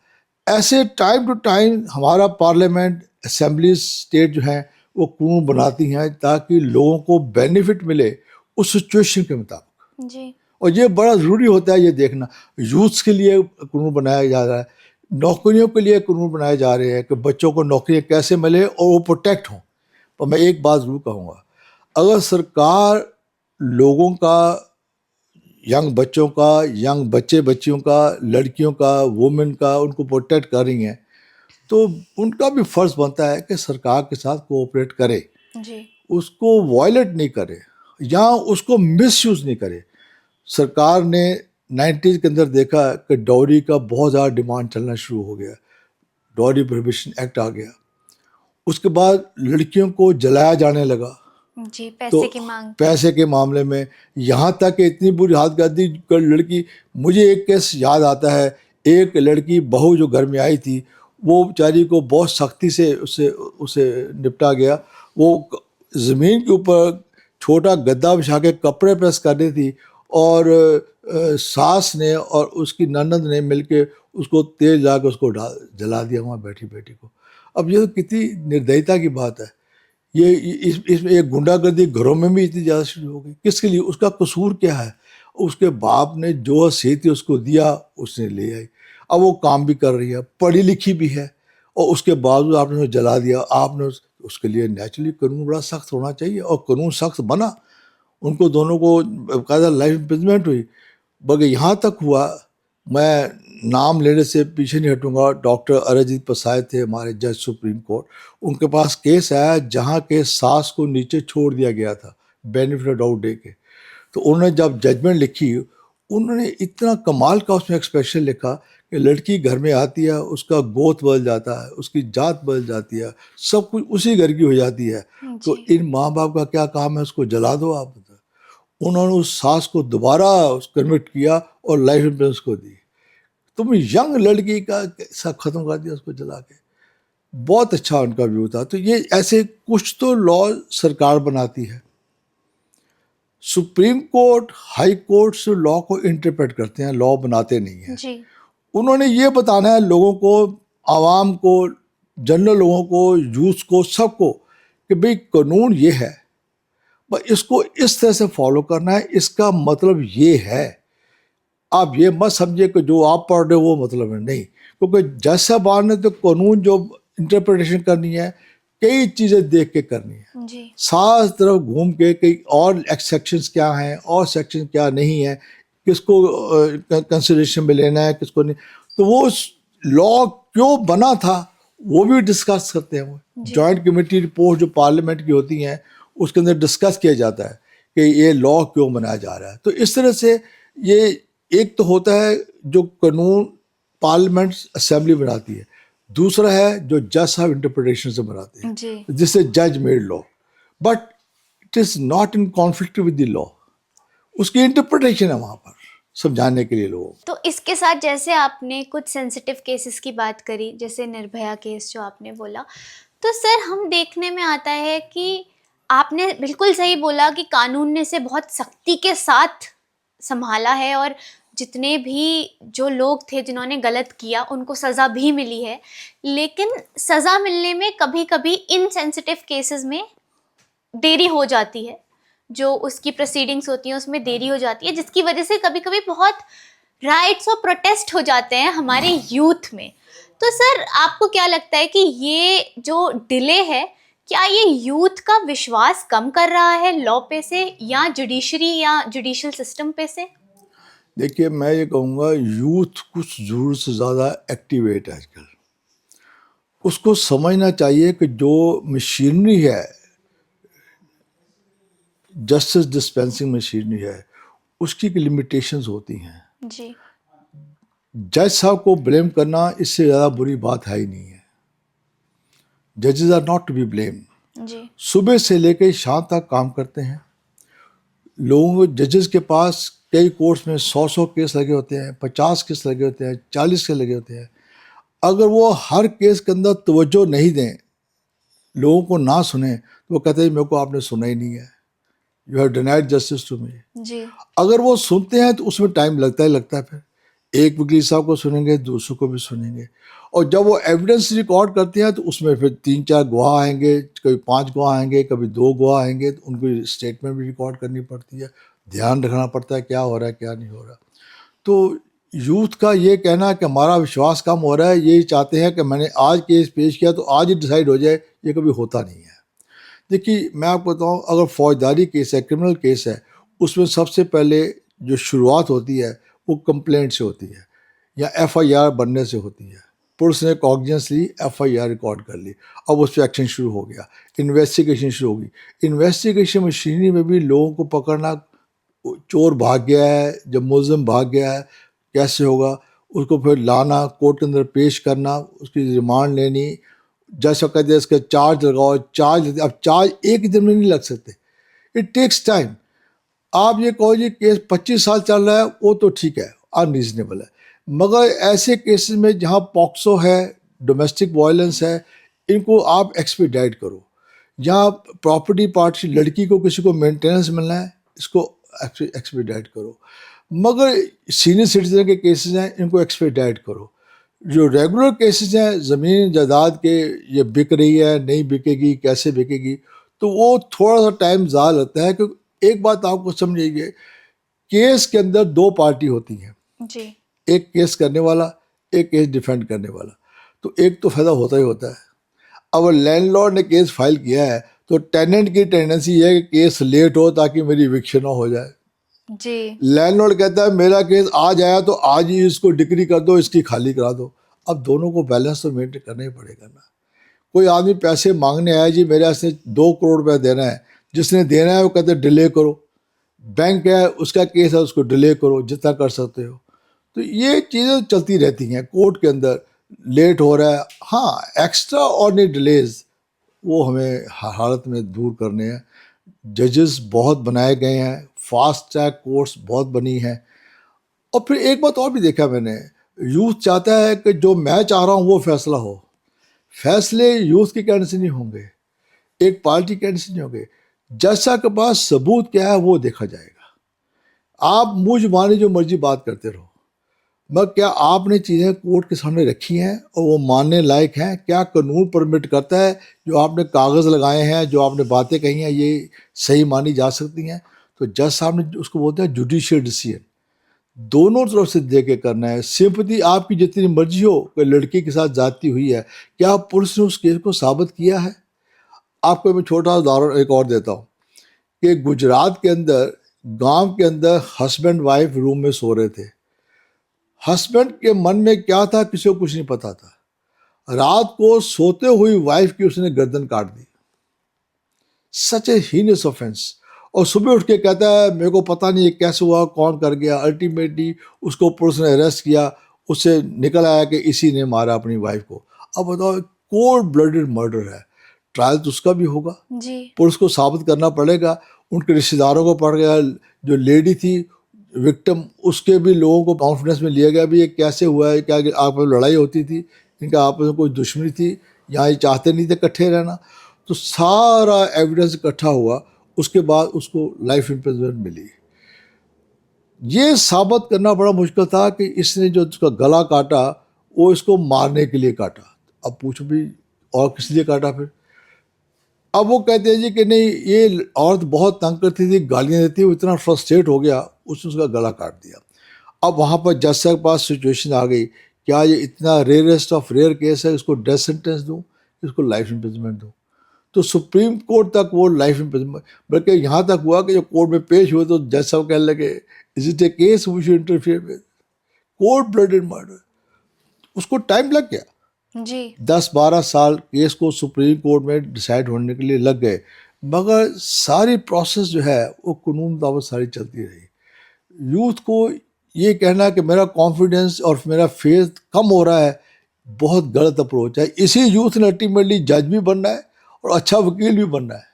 ऐसे टाइम टू टाइम हमारा पार्लियामेंट, असेंबलीज, स्टेट जो है वो कानून बनाती हैं ताकि लोगों को बेनिफिट मिले उस सिचुएशन के मुताबिक। और ये बड़ा ज़रूरी होता है ये देखना। यूथ्स के लिए कानून बनाया जा रहा है, नौकरियों के लिए कानून बनाए जा रहे हैं कि बच्चों को नौकरियाँ कैसे मिले और वो प्रोटेक्ट हों। पर मैं एक बात ज़रूर कहूँगा, अगर सरकार लोगों का, यंग बच्चों का, यंग बच्चे बच्चियों का, लड़कियों का, वुमेन का, उनको प्रोटेक्ट कर रही हैं, तो उनका भी फ़र्ज़ बनता है कि सरकार के साथ कोऑपरेट करे, जी। उसको वायलेट नहीं करे या उसको मिसयूज़ नहीं करे। सरकार ने 90s के अंदर देखा कि डॉरी का बहुत ज़्यादा डिमांड चलना शुरू हो गया, डॉरी प्रोहिबिशन एक्ट आ गया। उसके बाद लड़कियों को जलाया जाने लगा, जी, तो पैसे की मांग। पैसे के मामले में यहाँ तक कि इतनी बुरी हालत कर दी कि लड़की, मुझे एक केस याद आता है, एक लड़की बहू जो घर में आई थी, वो बेचारी को बहुत सख्ती से उसे उसे निपटा गया। वो ज़मीन के ऊपर छोटा गद्दा बिछा के कपड़े प्रेस कर रही थी और सास ने और उसकी ननद ने मिलके उसको तेल ला के उसको जला दिया वहाँ बैठी बैठी को। अब ये तो कितनी निर्दयता की बात है। ये इसमें एक गुंडागर्दी घरों में भी इतनी ज़्यादा शुरू हो गई, किसके लिए? उसका कसूर क्या है? उसके बाप ने जो हैसियत थी उसको दिया, उसने ले आई। अब वो काम भी कर रही है, पढ़ी लिखी भी है, और उसके बावजूद आपने उसे जला दिया। आपने उसके लिए नेचुरली कानून बड़ा सख्त होना चाहिए, और कानून सख्त बना, उनको दोनों को बाकायदा लाइफ इम्प्रिजमेंट हुई। बल्कि यहाँ तक हुआ, मैं नाम लेने से पीछे नहीं हटूंगा, डॉक्टर अरिजीत प्रसाद थे हमारे जज सुप्रीम कोर्ट, उनके पास केस आया जहाँ के सास को नीचे छोड़ दिया गया था बेनिफिट ऑफ डाउट दे के। तो उन्होंने जब जजमेंट लिखी, उन्होंने इतना कमाल का उसमें एक्सप्रेशन लिखा कि लड़की घर में आती है, उसका गोत बदल जाता है, उसकी जात बदल जाती है, सब कुछ उसी घर की हो जाती है। तो जी। इन माँ बाप का क्या काम है? उसको जला दो आप। उन्होंने उस सास को दोबारा कन्वर्ट किया और लाइफ इंश्योरेंस को दी। तुम यंग लड़की का सब खत्म कर दिया उसको जला के। बहुत अच्छा उनका व्यू था। तो ये ऐसे कुछ तो लॉ सरकार बनाती है, सुप्रीम कोर्ट, हाई कोर्ट से लॉ को इंटरप्रेट करते हैं, लॉ बनाते नहीं हैं। जी। उन्होंने ये बताना है लोगों को, आवाम को, जनरल लोगों को, यूथ को, सबको, कि भाई कानून ये है, पर इसको इस तरह से फॉलो करना है, इसका मतलब ये है। आप ये मत समझिए कि जो आप पढ़ रहे हो वो मतलब है, नहीं। क्योंकि जज साहबान ने तो कानून जो इंटरप्रिटेशन करनी है, कई चीज़ें देख के करनी है, जी। सात तरफ घूम के कई और सेक्शंस क्या हैं और सेक्शन क्या नहीं है, किसको कंसिडरेशन में लेना है, किसको नहीं। तो वो लॉ क्यों बना था वो भी डिस्कस करते हैं। वो जॉइंट कमेटी रिपोर्ट जो पार्लियामेंट की होती हैं, उसके अंदर डिस्कस किया जाता है कि ये लॉ क्यों बनाया जा रहा है। तो इस तरह से ये एक तो होता है जो कानून पार्लियामेंट असेंबली बनाती है, दूसरा है जो जज साहब इंटरप्रिटेशन से बनाते हैं, जी। जिससे जज made law, but it is not in conflict with the law. उसकी इंटरप्रिटेशन है वहाँ पर समझाने के लिए लोगों को। तो इसके साथ जैसे आपने कुछ सेंसिटिव केसेस की बात करी, जैसे निर्भया केस जो आपने बोला, तो सर हम देखने में आता है कि आपने बिल्कुल सही बोला कि कानून ने इसे बहुत सख्ती के साथ संभाला है, और जितने भी जो लोग थे जिन्होंने गलत किया उनको सज़ा भी मिली है। लेकिन सज़ा मिलने में कभी कभी इन सेंसिटिव केसेस में देरी हो जाती है, जो उसकी प्रोसीडिंग्स होती हैं उसमें देरी हो जाती है, जिसकी वजह से कभी कभी बहुत राइट्स और प्रोटेस्ट हो जाते हैं हमारे यूथ में। तो सर आपको क्या लगता है कि ये जो डिले है, क्या ये यूथ का विश्वास कम कर रहा है लॉ पे से, या जुडिशरी या जुडिशियल सिस्टम पे से? देखिए, मैं ये कहूँगा यूथ कुछ ज़रूरत से ज़्यादा एक्टिवेट है आजकल। उसको समझना चाहिए कि जो मशीनरी है, जस्टिस डिस्पेंसिंग मशीनरी है, उसकी लिमिटेशंस होती हैं। जी। जज साहब को ब्लेम करना इससे ज़्यादा बुरी बात है ही नहीं है। जजेस are not to be blame. जी। सुबह से लेकर शाम तक काम करते हैं। लोगों, जजेस के पास कई कोर्ट्स में 100 केस लगे होते हैं, 50 केस लगे होते हैं, 40 केस लगे होते हैं। अगर वो हर केस के अंदर तवज्जो नहीं दें, लोगों को ना सुने, तो वो कहते हैं मेरे को आपने सुना ही नहीं है, you have denied justice to me. जी। अगर वो सुनते हैं तो उसमें टाइम लगता ही लगता है। फिर एक वकील साहब को सुनेंगे, दूसरों को भी सुनेंगे, और जब वो एविडेंस रिकॉर्ड करते हैं तो उसमें फिर 3-4 गवाह आएंगे, कभी 5 गवाह आएंगे, कभी 2 गवाह आएंगे, तो उनको स्टेटमेंट भी रिकॉर्ड करनी पड़ती है। ध्यान रखना पड़ता है क्या हो रहा है क्या नहीं हो रहा। तो यूथ का ये कहना कि हमारा विश्वास कम हो रहा है, ये चाहते हैं कि मैंने आज केस पेश किया तो आज ही डिसाइड हो जाए, ये कभी होता नहीं है। देखिए मैं आपको बताऊं, अगर फौजदारी केस है, क्रिमिनल केस है, उसमें सबसे पहले जो शुरुआत होती है वो कंप्लेंट से होती है या एफआईआर बनने से होती है। पुलिस ने कॉग्निजेंस ली, एफआईआर रिकॉर्ड कर ली, अब उस पर एक्शन शुरू हो गया, इन्वेस्टिगेशन शुरू होगी। इन्वेस्टिगेशन मशीनरी में भी लोगों को पकड़ना, चोर भाग गया है, जब मुलजिम भाग गया है कैसे होगा, उसको फिर लाना, कोर्ट के अंदर पेश करना, उसकी रिमांड लेनी, जज कहते हैं इसका चार्ज लगाओ, चार्ज, अब चार्ज एक दिन में नहीं लग सकते, इट टेक्स टाइम। आप ये कहो जी केस 25 साल चल रहा है, वो तो ठीक है, अनरीजनेबल है, मगर ऐसे केसेस में जहाँ पॉक्सो है, डोमेस्टिक वायलेंस है, इनको आप एक्सपीडाइट करो। जहाँ प्रॉपर्टी पार्टी, लड़की को किसी को मेंटेनेंस मिलना है, इसको एक्सपीडाइट करो। मगर सीनियर सिटीजन के केसेस हैं, इनको एक्सपीडाइट करो। जो रेगुलर केसेस हैं ज़मीन जायदाद के, ये बिक रही है, नहीं बिकेगी, कैसे बिकेगी, तो वो थोड़ा सा टाइम ज़्यादा लगता है। क्योंकि एक बात आपको समझिए, केस के अंदर दो पार्टी होती हैं जी। एक केस करने वाला, एक केस डिफेंड करने वाला, तो एक तो फायदा होता ही होता है। अब लैंडलॉर्ड ने केस फाइल किया है तो टेनेंट की टेंडेंसी है कि केस लेट हो ताकि मेरी इविक्शन ना हो जाए। जी। लैंडलॉर्ड कहता है मेरा केस आज आया तो आज ही इसको डिक्री कर दो, इसकी खाली करा दो। अब दोनों को बैलेंस तो मेंटेन करना ही पड़ेगा ना। कोई आदमी पैसे मांगने आया, जी मेरे से 2 करोड़ रुपया देना है, जिसने देना है वो कहते डिले करो। बैंक है, उसका केस है, उसको डिले करो जितना कर सकते हो। तो ये चीज़ें चलती रहती हैं कोर्ट के अंदर, लेट हो रहा है। हाँ, एक्स्ट्रा ऑर्डिनरी डिलेज वो हमें हर हालत में दूर करने हैं। जजेस बहुत बनाए गए हैं, फास्ट ट्रैक कोर्ट्स बहुत बनी हैं। और फिर एक बात और भी देखा मैंने, यूथ चाहता है कि जो मैं चाह रहा हूँ वो फैसला हो। फैसले यूथ की कहने से नहीं होंगे, एक पार्टी कहने से नहीं होंगे। जैसा के पास सबूत क्या है वो देखा जाएगा। आप मुझ माने जो मर्जी बात करते रहो, मगर क्या आपने चीज़ें कोर्ट के सामने रखी हैं और वो मानने लायक हैं? क्या कानून परमिट करता है जो आपने कागज़ लगाए हैं, जो आपने बातें कही हैं, ये सही मानी जा सकती हैं? तो जज साहब ने उसको बोलते हैं जुडिशियल डिसीजन, दोनों तरफ से दे के करना है। सिंपैथी आपकी जितनी मर्जी हो कि लड़की के साथ जाती हुई है, क्या पुलिस ने उस केस को साबित किया है? आपको मैं छोटा उदाहरण एक और देता हूँ कि गुजरात के अंदर, गांव के अंदर हस्बैंड वाइफ रूम में सो रहे थे। हस्बैंड के मन में क्या था किसी को कुछ नहीं पता था। रात को सोते हुई वाइफ की उसने गर्दन काट दी, सच ए हीनियस ऑफेंस। और सुबह उठ के कहता है मेरे को पता नहीं ये कैसे हुआ, कौन कर गया। अल्टीमेटली उसको पुलिस ने अरेस्ट किया, उससे निकल आया कि इसी ने मारा अपनी वाइफ को। अब बताओ, कोल्ड ब्लडेड मर्डर है, ट्रायल तो उसका भी होगा, जी। पुलिस को साबित करना पड़ेगा। उनके रिश्तेदारों को पड़ गया, जो लेडी थी विक्टिम, उसके भी लोगों को कॉन्फिडेंस में लिया गया भी ये कैसे हुआ है, क्या आपस में लड़ाई होती थी, इनका आपस में कोई दुश्मनी थी, यहाँ ये चाहते नहीं थे इकट्ठे रहना। तो सारा एविडेंस इकट्ठा हुआ, उसके बाद उसको लाइफ इम्प्रिजनमेंट मिली। ये साबित करना बड़ा मुश्किल था कि इसने जो उसका गला काटा वो इसको मारने के लिए काटा। अब पूछो भी और किस लिए काटा फिर? अब वो कहते हैं जी कि नहीं, ये औरत बहुत तंग करती थी, गालियाँ देती, वो इतना फ्रस्ट्रेट हो गया, उसने उसका गला काट दिया। अब वहाँ पर जज साहब के पास सिचुएशन आ गई, क्या ये इतना रेयरेस्ट ऑफ रेयर केस है, इसको डेथ सेंटेंस दूँ, इसको लाइफ इम्प्रिजनमेंट दूँ? तो सुप्रीम कोर्ट तक वो लाइफ इम्प्रिजनमेंट, बल्कि यहाँ तक हुआ कि जब कोर्ट में पेश हुए तो जज साहब कहने लगे is it a case we should interfere with, cold blooded murder. उसको टाइम लग गया, जी। 10-12 साल केस को सुप्रीम कोर्ट में डिसाइड होने के लिए लग गए, मगर सारी प्रोसेस जो है वो कानून मुताबिक सारी चलती रही। यूथ को ये कहना कि मेरा कॉन्फिडेंस और मेरा फेथ कम हो रहा है, बहुत गलत अप्रोच है। इसी यूथ ने अल्टीमेटली जज भी बनना है और अच्छा वकील भी बनना है।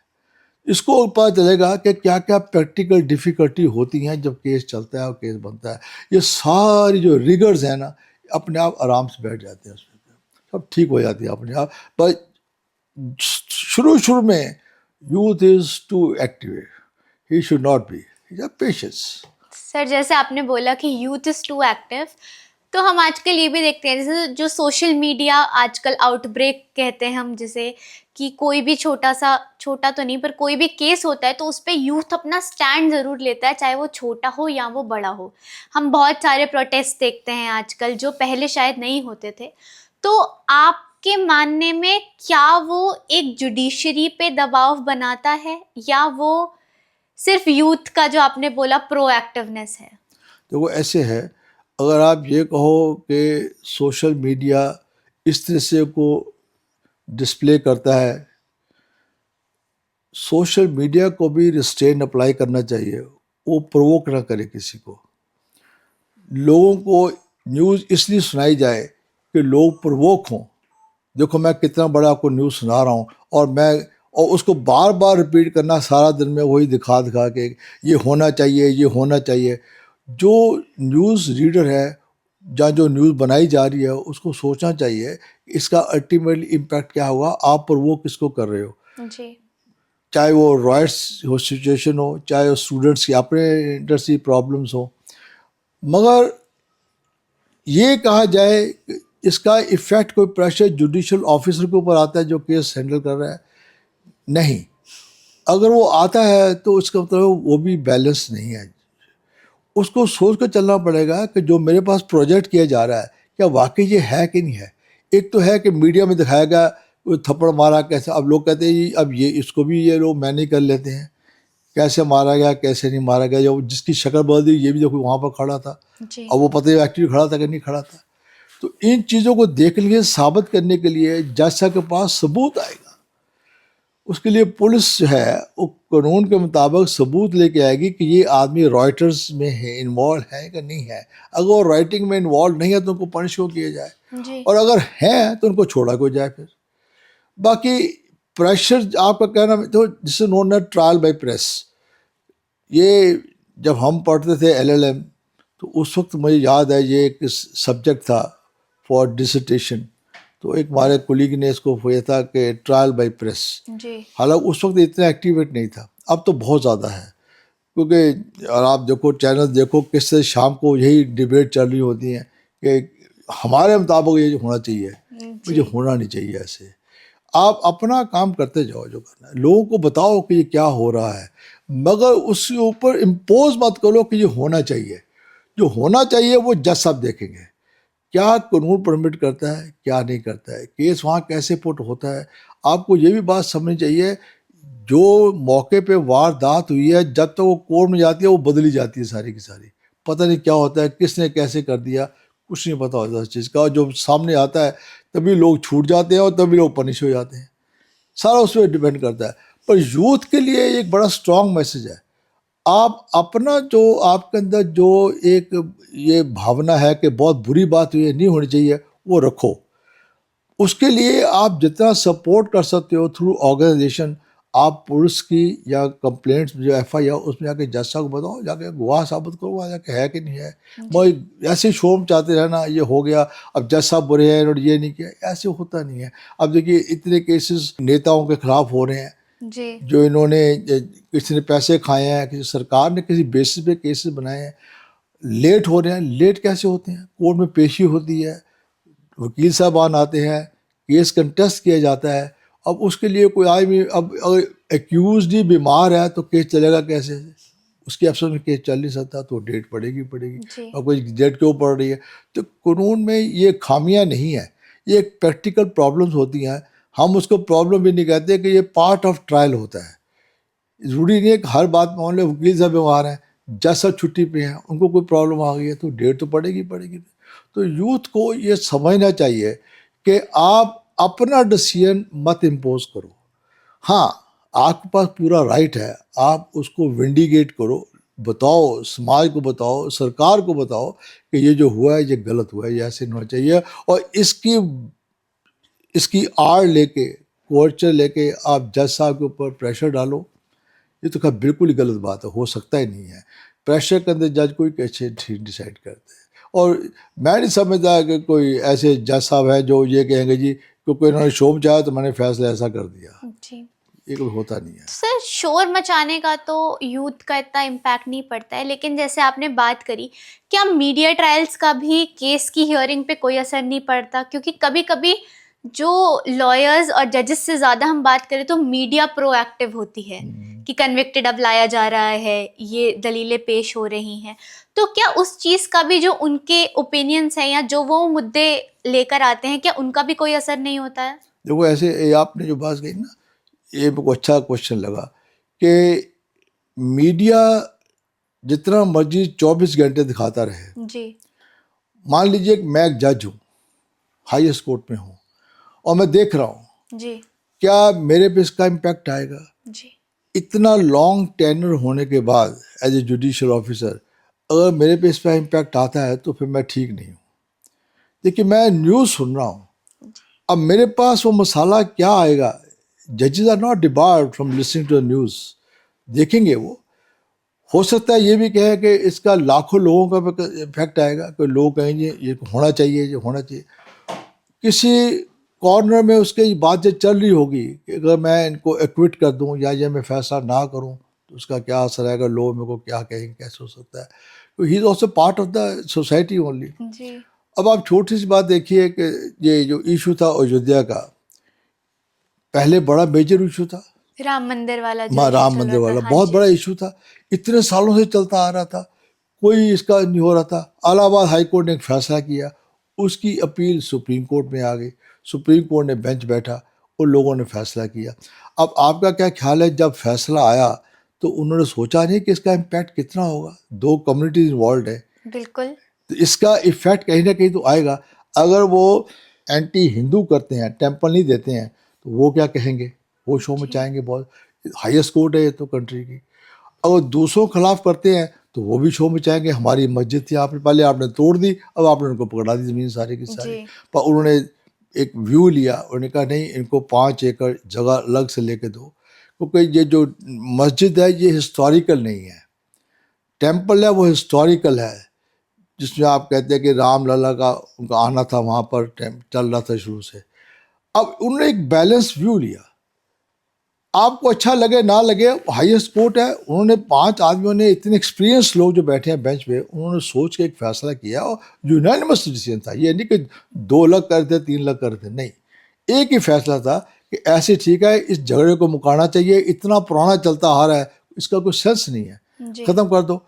इसको पता चलेगा कि क्या क्या प्रैक्टिकल डिफ़िकल्टी होती हैं जब केस चलता है और केस बनता है। ये सारी जो रिगर्स हैं ना, अपने आप आराम से बैठ जाते हैं, उसमें सब ठीक हो जाती है अपने आप। पर शुरू में youth is too active, he should not be, patience. Sir, जैसे आपने बोला कि यूथ इज़ टू एक्टिव, तो हम आजकल ये भी देखते हैं, जैसे जो सोशल मीडिया आजकल आउटब्रेक कहते हैं हम, जैसे कि कोई भी छोटा तो नहीं पर कोई भी केस होता है तो उस पर यूथ अपना स्टैंड ज़रूर लेता है, चाहे वो छोटा हो या वो बड़ा हो। हम बहुत सारे प्रोटेस्ट देखते हैं आजकल जो पहले शायद नहीं होते थे। तो आपके मानने में क्या वो एक जुडिशरी पे दबाव बनाता है या वो सिर्फ यूथ का, जो आपने बोला, प्रोएक्टिवनेस है? तो वो ऐसे है, अगर आप ये कहो कि सोशल मीडिया इस तरह से को डिस्प्ले करता है, सोशल मीडिया को भी रिस्ट्रेन अप्लाई करना चाहिए, वो प्रोवोक ना करे किसी को। लोगों को न्यूज़ इसलिए सुनाई जाए कि लोग प्रोवोक हों। देखो मैं कितना बड़ा आपको न्यूज़ सुना रहा हूँ और उसको बार बार रिपीट करना, सारा दिन में वही दिखा दिखा के ये होना चाहिए, ये होना चाहिए। जो न्यूज़ रीडर है, जहाँ जो न्यूज़ बनाई जा रही है, उसको सोचना चाहिए इसका अल्टीमेटली इम्पैक्ट क्या होगा, आप पर वो किसको कर रहे हो। जी। चाहे वो रॉयट्स हो सिचुएशन हो, चाहे वो स्टूडेंट्स की अपने इंडस्ट्री प्रॉब्लम्स हो, मगर ये कहा जाए कि इसका इफ़ेक्ट कोई प्रेशर जुडिशियल ऑफिसर के ऊपर आता है जो केस हैंडल कर रहा है, नहीं। अगर वो आता है तो उसका मतलब वो भी बैलेंस नहीं है। उसको सोच कर चलना पड़ेगा कि जो मेरे पास प्रोजेक्ट किया जा रहा है क्या वाकई ये है कि नहीं है। एक तो है कि मीडिया में दिखाया गया वो थप्पड़ मारा कैसे, अब लोग कहते हैं अब ये इसको भी ये लोग मैनेज कर लेते हैं, कैसे मारा गया कैसे नहीं मारा गया। जो जिसकी शक्ल बदल दी ये भी देखो वहाँ पर खड़ा था, जी। अब वो पता है एक्चुअली खड़ा था कि नहीं खड़ा था। तो इन चीज़ों को देखने के लिए, साबित करने के लिए जज साहब के पास सबूत आएगा। उसके लिए पुलिस जो है वो कानून के मुताबिक सबूत लेके आएगी कि ये आदमी रॉयटर्स में है, इन्वॉल्व है कि नहीं है। अगर वो राइटिंग में इन्वॉल्व नहीं है तो उनको पनिश क्यों किया जाए, जी। और अगर है तो उनको छोड़ा क्यों जाए फिर। बाकी प्रेशर आपका कहना तो जिसे नोन है ट्रायल बाय प्रेस, ये जब हम पढ़ते थे LLM तो उस वक्त मुझे याद है ये एक सब्जेक्ट था फॉर डिसर्टेशन, तो एक हमारे कोलीग ने इसको हुआ था कि ट्रायल बाय प्रेस। जी। हालांकि उस वक्त इतना एक्टिवेट नहीं था, अब तो बहुत ज़्यादा है। क्योंकि और आप देखो चैनल देखो किस तरह शाम को यही डिबेट चल रही होती है कि हमारे मुताबिक ये होना चाहिए, मुझे होना नहीं चाहिए ऐसे। आप अपना काम करते जाओ जो करना है, लोगों को बताओ कि ये क्या हो रहा है, मगर उसके ऊपर इम्पोज मत करो कि ये होना चाहिए। जो होना चाहिए वो जज साहब देखेंगे क्या कानून परमिट करता है क्या नहीं करता है, केस वहाँ कैसे पुट होता है। आपको ये भी बात समझनी चाहिए, जो मौके पे वारदात हुई है जब तक वो कोर्ट में जाती है वो बदली जाती है सारी की सारी, पता नहीं क्या होता है, किसने कैसे कर दिया, कुछ नहीं पता होता इस चीज़ का। और जो सामने आता है तभी लोग छूट जाते हैं और तभी लोग पनिश हो जाते हैं, सारा उस पर डिपेंड करता है। पर यूथ के लिए एक बड़ा स्ट्रॉन्ग मैसेज है, आप अपना जो आपके अंदर जो एक ये भावना है कि बहुत बुरी बात हुई है नहीं होनी चाहिए, वो रखो। उसके लिए आप जितना सपोर्ट कर सकते हो थ्रू ऑर्गेनाइजेशन, आप पुलिस की या कंप्लेंट्स जो FIR उसमें जाके जज साहब को बताओ, जाके गवाह साबित करो वहाँ जाके है कि नहीं है। मैं ऐसे शोम चाहते रहना ये हो गया अब जज साहब बुरे हैं और ये नहीं किया, ऐसे होता नहीं है। अब देखिए इतने केसेस नेताओं के खिलाफ हो रहे हैं जी। जो इन्होंने किसी ने पैसे खाए हैं, किसी सरकार ने किसी बेसिस पे केसेस बनाए हैं, लेट हो रहे हैं। लेट कैसे होते हैं, कोर्ट में पेशी होती है, वकील साहबान आते हैं, केस कंटेस्ट किया जाता है। अब उसके लिए कोई आदमी, अब अगर एक्यूज ही बीमार है तो केस चलेगा कैसे, उसके अफसर में केस चल नहीं सकता, तो डेट पड़ेगी। और कोई डेट क्यों पड़ रही है, तो कानून में ये खामियां नहीं है, ये एक प्रैक्टिकल प्रॉब्लम्स होती हैं। हम उसको प्रॉब्लम भी नहीं कहते कि ये पार्ट ऑफ ट्रायल होता है। ज़रूरी नहीं है कि हर बात में मान वकील साहब बीमार हैं, जज साहब छुट्टी पे हैं, उनको कोई प्रॉब्लम आ गई है तो डेट तो पड़ेगी। तो यूथ को ये समझना चाहिए कि आप अपना डिसीजन मत इम्पोज करो। हाँ, आपके पास पूरा राइट है, आप उसको विंडिकेट करो, बताओ, समाज को बताओ, सरकार को बताओ कि ये जो हुआ है ये गलत हुआ है, ये ऐसे नहीं होना चाहिए। और इसकी आड़ लेके, कोर्चर लेके आप जज साहब के ऊपर प्रेशर डालो, ये तो खैर बिल्कुल ही गलत बात है, हो सकता ही नहीं है। प्रेशर के अंदर जज कोई कैसे डिसाइड करते हैं। और मैं नहीं समझता कि कोई ऐसे जज साहब है जो ये कहेंगे जी क्योंकि इन्होंने शोम चाहा तो मैंने फैसला ऐसा कर दिया। जी। ये कभी होता नहीं है। सर शोर मचाने का तो यूथ का इतना इम्पैक्ट नहीं पड़ता है, लेकिन जैसे आपने बात करी, क्या मीडिया ट्रायल्स का भी केस की हियरिंग पे कोई असर नहीं पड़ता? क्योंकि कभी कभी जो लॉयर्स और जजेस से ज़्यादा हम बात करें तो मीडिया प्रोएक्टिव होती है कि कन्विक्टेड अब लाया जा रहा है, ये दलीलें पेश हो रही हैं, तो क्या उस चीज़ का भी जो उनके ओपिनियंस हैं या जो वो मुद्दे लेकर आते हैं, क्या उनका भी कोई असर नहीं होता है? देखो ऐसे ये आपने जो बात कही ना, ये मेरे को अच्छा क्वेश्चन लगा कि मीडिया जितना मर्जी 24 घंटे दिखाता रहे। जी मान लीजिए कि मैं एक जज हूँ, हाईएस्ट कोर्ट में हूँ, और मैं देख रहा हूँ, जी क्या मेरे पे इसका इम्पैक्ट आएगा? जी इतना लॉन्ग टेन्योर होने के बाद एज ए जुडिशियल ऑफिसर अगर मेरे पे इस पर इम्पैक्ट आता है तो फिर मैं ठीक नहीं हूँ। देखिए मैं न्यूज़ सुन रहा हूँ, अब मेरे पास वो मसाला क्या आएगा? जजेस are not debarred from listening to the news. देखेंगे वो, हो सकता है ये भी कहे कि इसका लाखों लोगों का इफेक्ट आएगा, कि लोग कहेंगे ये होना चाहिए, ये होना चाहिए। किसी कॉर्नर में उसके ये बात जब चल रही होगी कि अगर मैं इनको एक्विट कर दूं या ये मैं फैसला ना करूं तो उसका क्या असर आएगा, लोग मेरे को क्या कहेंगे, कैसे हो सकता है? तो he is also part of the society only. जी अब आप छोटी सी बात देखिए कि ये जो इशू था अयोध्या का, पहले बड़ा मेजर इशू था, राम मंदिर वाला जो माँ issue राम चल मंदिर रहा था, वाला हाँ बहुत जी बड़ा इशू था, इतने सालों से चलता आ रहा था, कोई इसका नहीं हो रहा था। इलाहाबाद हाई कोर्ट ने एक फैसला किया, उसकी अपील सुप्रीम कोर्ट में आ गई, सुप्रीम कोर्ट ने बेंच बैठा, उन लोगों ने फैसला किया। अब आपका क्या ख्याल है, जब फैसला आया तो उन्होंने सोचा नहीं कि इसका इम्पैक्ट कितना होगा? दो कम्युनिटीज इन्वॉल्व है, बिल्कुल तो इसका इफेक्ट कहीं ना कहीं तो आएगा। अगर वो एंटी हिंदू करते हैं, टेम्पल नहीं देते हैं, तो वो क्या कहेंगे? वो शो में चाहेंगे बहुत, हाईएस्ट कोर्ट है ये तो कंट्री की। अगर दूसरों के खिलाफ करते हैं तो वो भी शो में चाहेंगे हमारी मस्जिद थी, आपने पहले आपने तोड़ दी, अब आपने उनको पकड़ा दी ज़मीन सारी की सारी। जी पर उन्होंने एक व्यू लिया, उन्होंने कहा नहीं, इनको 5 एकड़ जगह अलग से लेके दो, क्योंकि ये जो मस्जिद है ये हिस्टोरिकल नहीं है, टेम्पल है वो हिस्टोरिकल है, जिसमें आप कहते हैं कि राम लला का उनका आना था वहाँ पर, चल रहा था शुरू से। अब उन्होंने एक बैलेंस व्यू लिया, आपको अच्छा लगे ना लगे, हाईएस्ट कोर्ट है, उन्होंने 5 आदमियों ने, इतने एक्सपीरियंस लोग जो बैठे हैं बेंच पे, उन्होंने सोच के एक फैसला किया और यूनानिमस डिसीजन था। ये नहीं कि 2 अलग कर थे, 3 अलग कर थे, नहीं, एक ही फैसला था कि ऐसे ठीक है, इस झगड़े को मुकाना चाहिए, इतना पुराना चलता आ रहा है, इसका कोई सेंस नहीं है, जी ख़त्म कर दो।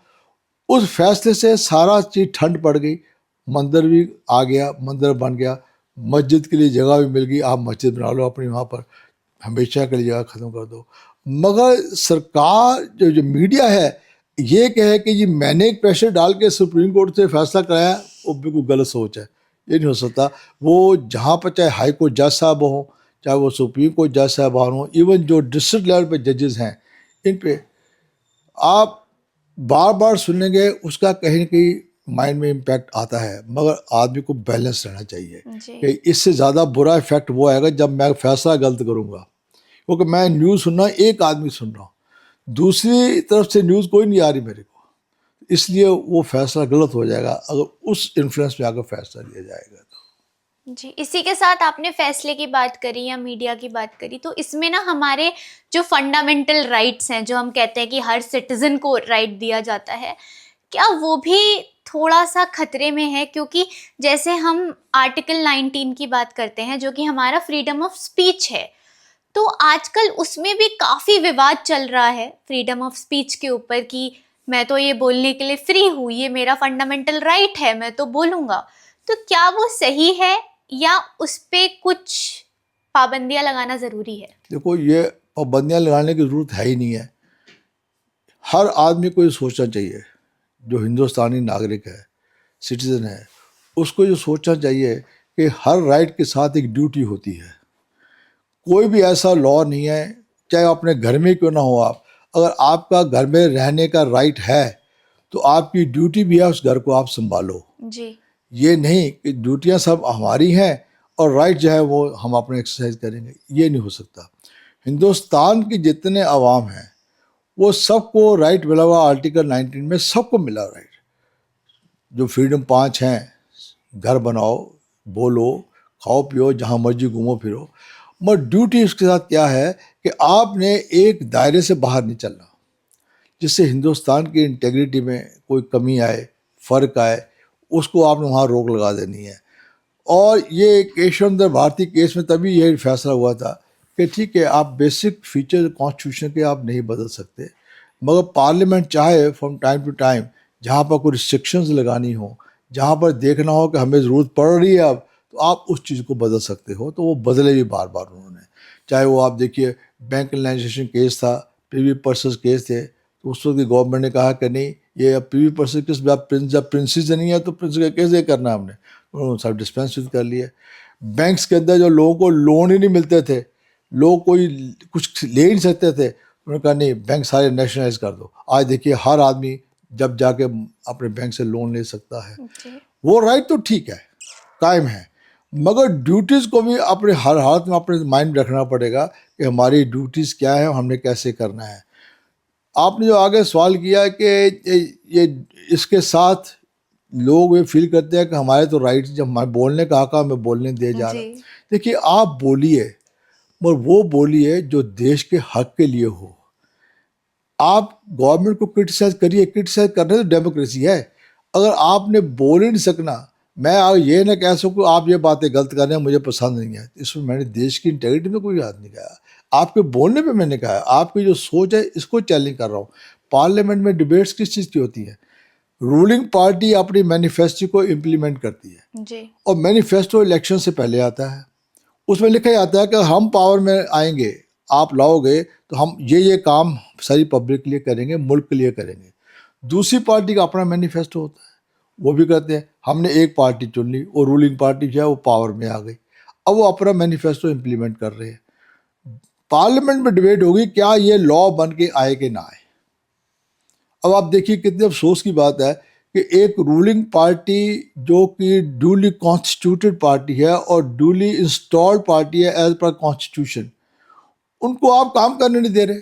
उस फैसले से सारा चीज़ ठंड पड़ गई, मंदिर भी आ गया, मंदिर बन गया, मस्जिद के लिए जगह भी मिल गई, आप मस्जिद बना लो अपनी वहाँ पर, हमेशा के लिए जगह ख़त्म कर दो। मगर सरकार जो मीडिया है ये कहे कि ये मैंने एक प्रेशर डाल के सुप्रीम कोर्ट से फैसला कराया, वो बिल्कुल गलत सोच है, ये नहीं हो सकता। वो जहाँ पर चाहे हाई कोर्ट जज साहब हों, चाहे वो सुप्रीम कोर्ट जज साहबान हों, इवन जो डिस्ट्रिक्ट लेवल पे जजेस हैं, इन पे आप बार बार सुनेंगे, उसका कहीं ना कहीं माइंड में इम्पैक्ट आता है। मगर आदमी को बैलेंस रहना चाहिए जी कि इससे ज़्यादा बुरा इफेक्ट वो आएगा जब मैं फैसला गलत करूँगा, क्योंकि मैं न्यूज़ सुन रहा हूँ, एक आदमी सुन रहा हूँ, दूसरी तरफ से न्यूज़ कोई नहीं आ रही मेरे को, इसलिए वो फैसला गलत हो जाएगा अगर उस इन्फ्लुएंस में आकर फैसला लिया जाएगा तो। जी, इसी के साथ आपने फैसले की बात करी या मीडिया की बात करी, तो इसमें ना हमारे जो फंडामेंटल राइट्स हैं, जो हम कहते हैं कि हर सिटीजन को राइट दिया जाता है, क्या वो भी थोड़ा सा खतरे में है? क्योंकि जैसे हम आर्टिकल 19 की बात करते हैं, जो कि हमारा फ्रीडम ऑफ स्पीच है, तो आजकल उसमें भी काफ़ी विवाद चल रहा है फ्रीडम ऑफ स्पीच के ऊपर कि मैं तो ये बोलने के लिए फ्री हूँ, ये मेरा फंडामेंटल राइट है, मैं तो बोलूँगा। तो क्या वो सही है या उस पे कुछ पाबंदियां लगाना ज़रूरी है? देखो ये पाबंदियाँ लगाने की ज़रूरत है ही नहीं है। हर आदमी को ये सोचना चाहिए, जो हिंदुस्तानी नागरिक है, सिटीज़न है, उसको ये सोचना चाहिए कि हर राइट के साथ एक ड्यूटी होती है। कोई भी ऐसा लॉ नहीं है, चाहे अपने घर में क्यों ना हो आप, अगर आपका घर में रहने का राइट है तो आपकी ड्यूटी भी है उस घर को आप संभालो। जी ये नहीं कि ड्यूटियां सब हमारी हैं और राइट जो है वो हम अपने एक्सरसाइज करेंगे, ये नहीं हो सकता। हिंदुस्तान के जितने अवाम हैं वो सबको राइट मिला हुआ, आर्टिकल 19 में सबको मिला राइट। जो फ्रीडम 5 हैं, घर बनाओ, बोलो, खाओ पियो, जहाँ मर्जी घूमो फिरो, मगर ड्यूटी उसके साथ क्या है कि आपने एक दायरे से बाहर नहीं चलना जिससे हिंदुस्तान की इंटेग्रिटी में कोई कमी आए, फ़र्क आए, उसको आपने वहाँ रोक लगा देनी है। और ये केशवचंद्र भारती केस में तभी यह फैसला हुआ था कि ठीक है, आप बेसिक फीचर कॉन्स्टिट्यूशन के आप नहीं बदल सकते, मगर पार्लियामेंट चाहे फ्रॉम टाइम टू टाइम जहाँ पर कोई रिस्ट्रिक्शंस लगानी हो, जहाँ पर देखना हो कि हमें ज़रूरत पड़ रही है अब, तो आप उस चीज़ को बदल सकते हो। तो वो बदले भी बार बार उन्होंने, चाहे वो आप देखिए बैंक कलेनाइजेशन केस था, प्रीवी पर्सेस केस थे, तो उस वक्त गवर्नमेंट ने कहा कि नहीं, ये अब प्रीवी पर्सेस केस जब प्रिंसेस नहीं है तो प्रिंस का केस ये करना हमने, उन्होंने सब डिस्पेंस कर लिए। बैंक्स के अंदर जो लोगों को लोन ही नहीं मिलते थे, लोग कोई कुछ ले ही नहीं सकते थे, उन्होंने कहा नहीं, बैंक सारे नेशनलाइज कर दो। आज देखिए हर आदमी जब जाके अपने बैंक से लोन ले सकता है। वो राइट तो ठीक है, कायम है, मगर ड्यूटीज़ को भी अपने हर हालत में अपने माइंड में रखना पड़ेगा कि हमारी ड्यूटीज़ क्या है, हमने कैसे करना है। आपने जो आगे सवाल किया कि ये इसके साथ लोग ये फील करते हैं कि हमारे तो राइट, जब हमारे बोलने का हक हमें बोलने दिए जा रहा है। देखिए, आप बोलिए, मगर वो बोलिए जो देश के हक के लिए हो। आप गवर्नमेंट को क्रिटिसाइज करिए, क्रिटिसाइज करने तो डेमोक्रेसी है। अगर आपने बोल ही नहीं सकना, मैं ये ना कह सकूँ आप ये बातें गलत कर रहे हैं, मुझे पसंद नहीं है, इसमें मैंने देश की इंटेग्रिटी में कोई हाथ नहीं कहा। आपके बोलने पे मैंने कहा, आपकी जो सोच है इसको चैलेंज कर रहा हूँ। पार्लियामेंट में डिबेट्स किस चीज़ की होती है? रूलिंग पार्टी अपनी मैनिफेस्टो को इम्प्लीमेंट करती है जी। और मैनिफेस्टो इलेक्शन से पहले आता है। उसमें लिखा जाता है कि हम पावर में आएंगे, आप लाओगे तो हम ये काम सारी पब्लिक के लिए करेंगे, मुल्क के लिए करेंगे। दूसरी पार्टी का अपना मैनिफेस्टो होता है, वो भी कहते हैं हमने एक पार्टी चुन ली और रूलिंग पार्टी जो है वो पावर में आ गई, अब वो अपना मैनिफेस्टो इम्प्लीमेंट कर रहे हैं। पार्लियामेंट में डिबेट होगी क्या ये लॉ बन के आए कि ना आए। अब आप देखिए कितने अफसोस की बात है कि एक रूलिंग पार्टी जो कि ड्यूली कॉन्स्टिट्यूटेड पार्टी है और ड्यूली इंस्टॉल्ड पार्टी है एज पर कॉन्स्टिट्यूशन, उनको आप काम करने नहीं दे रहे।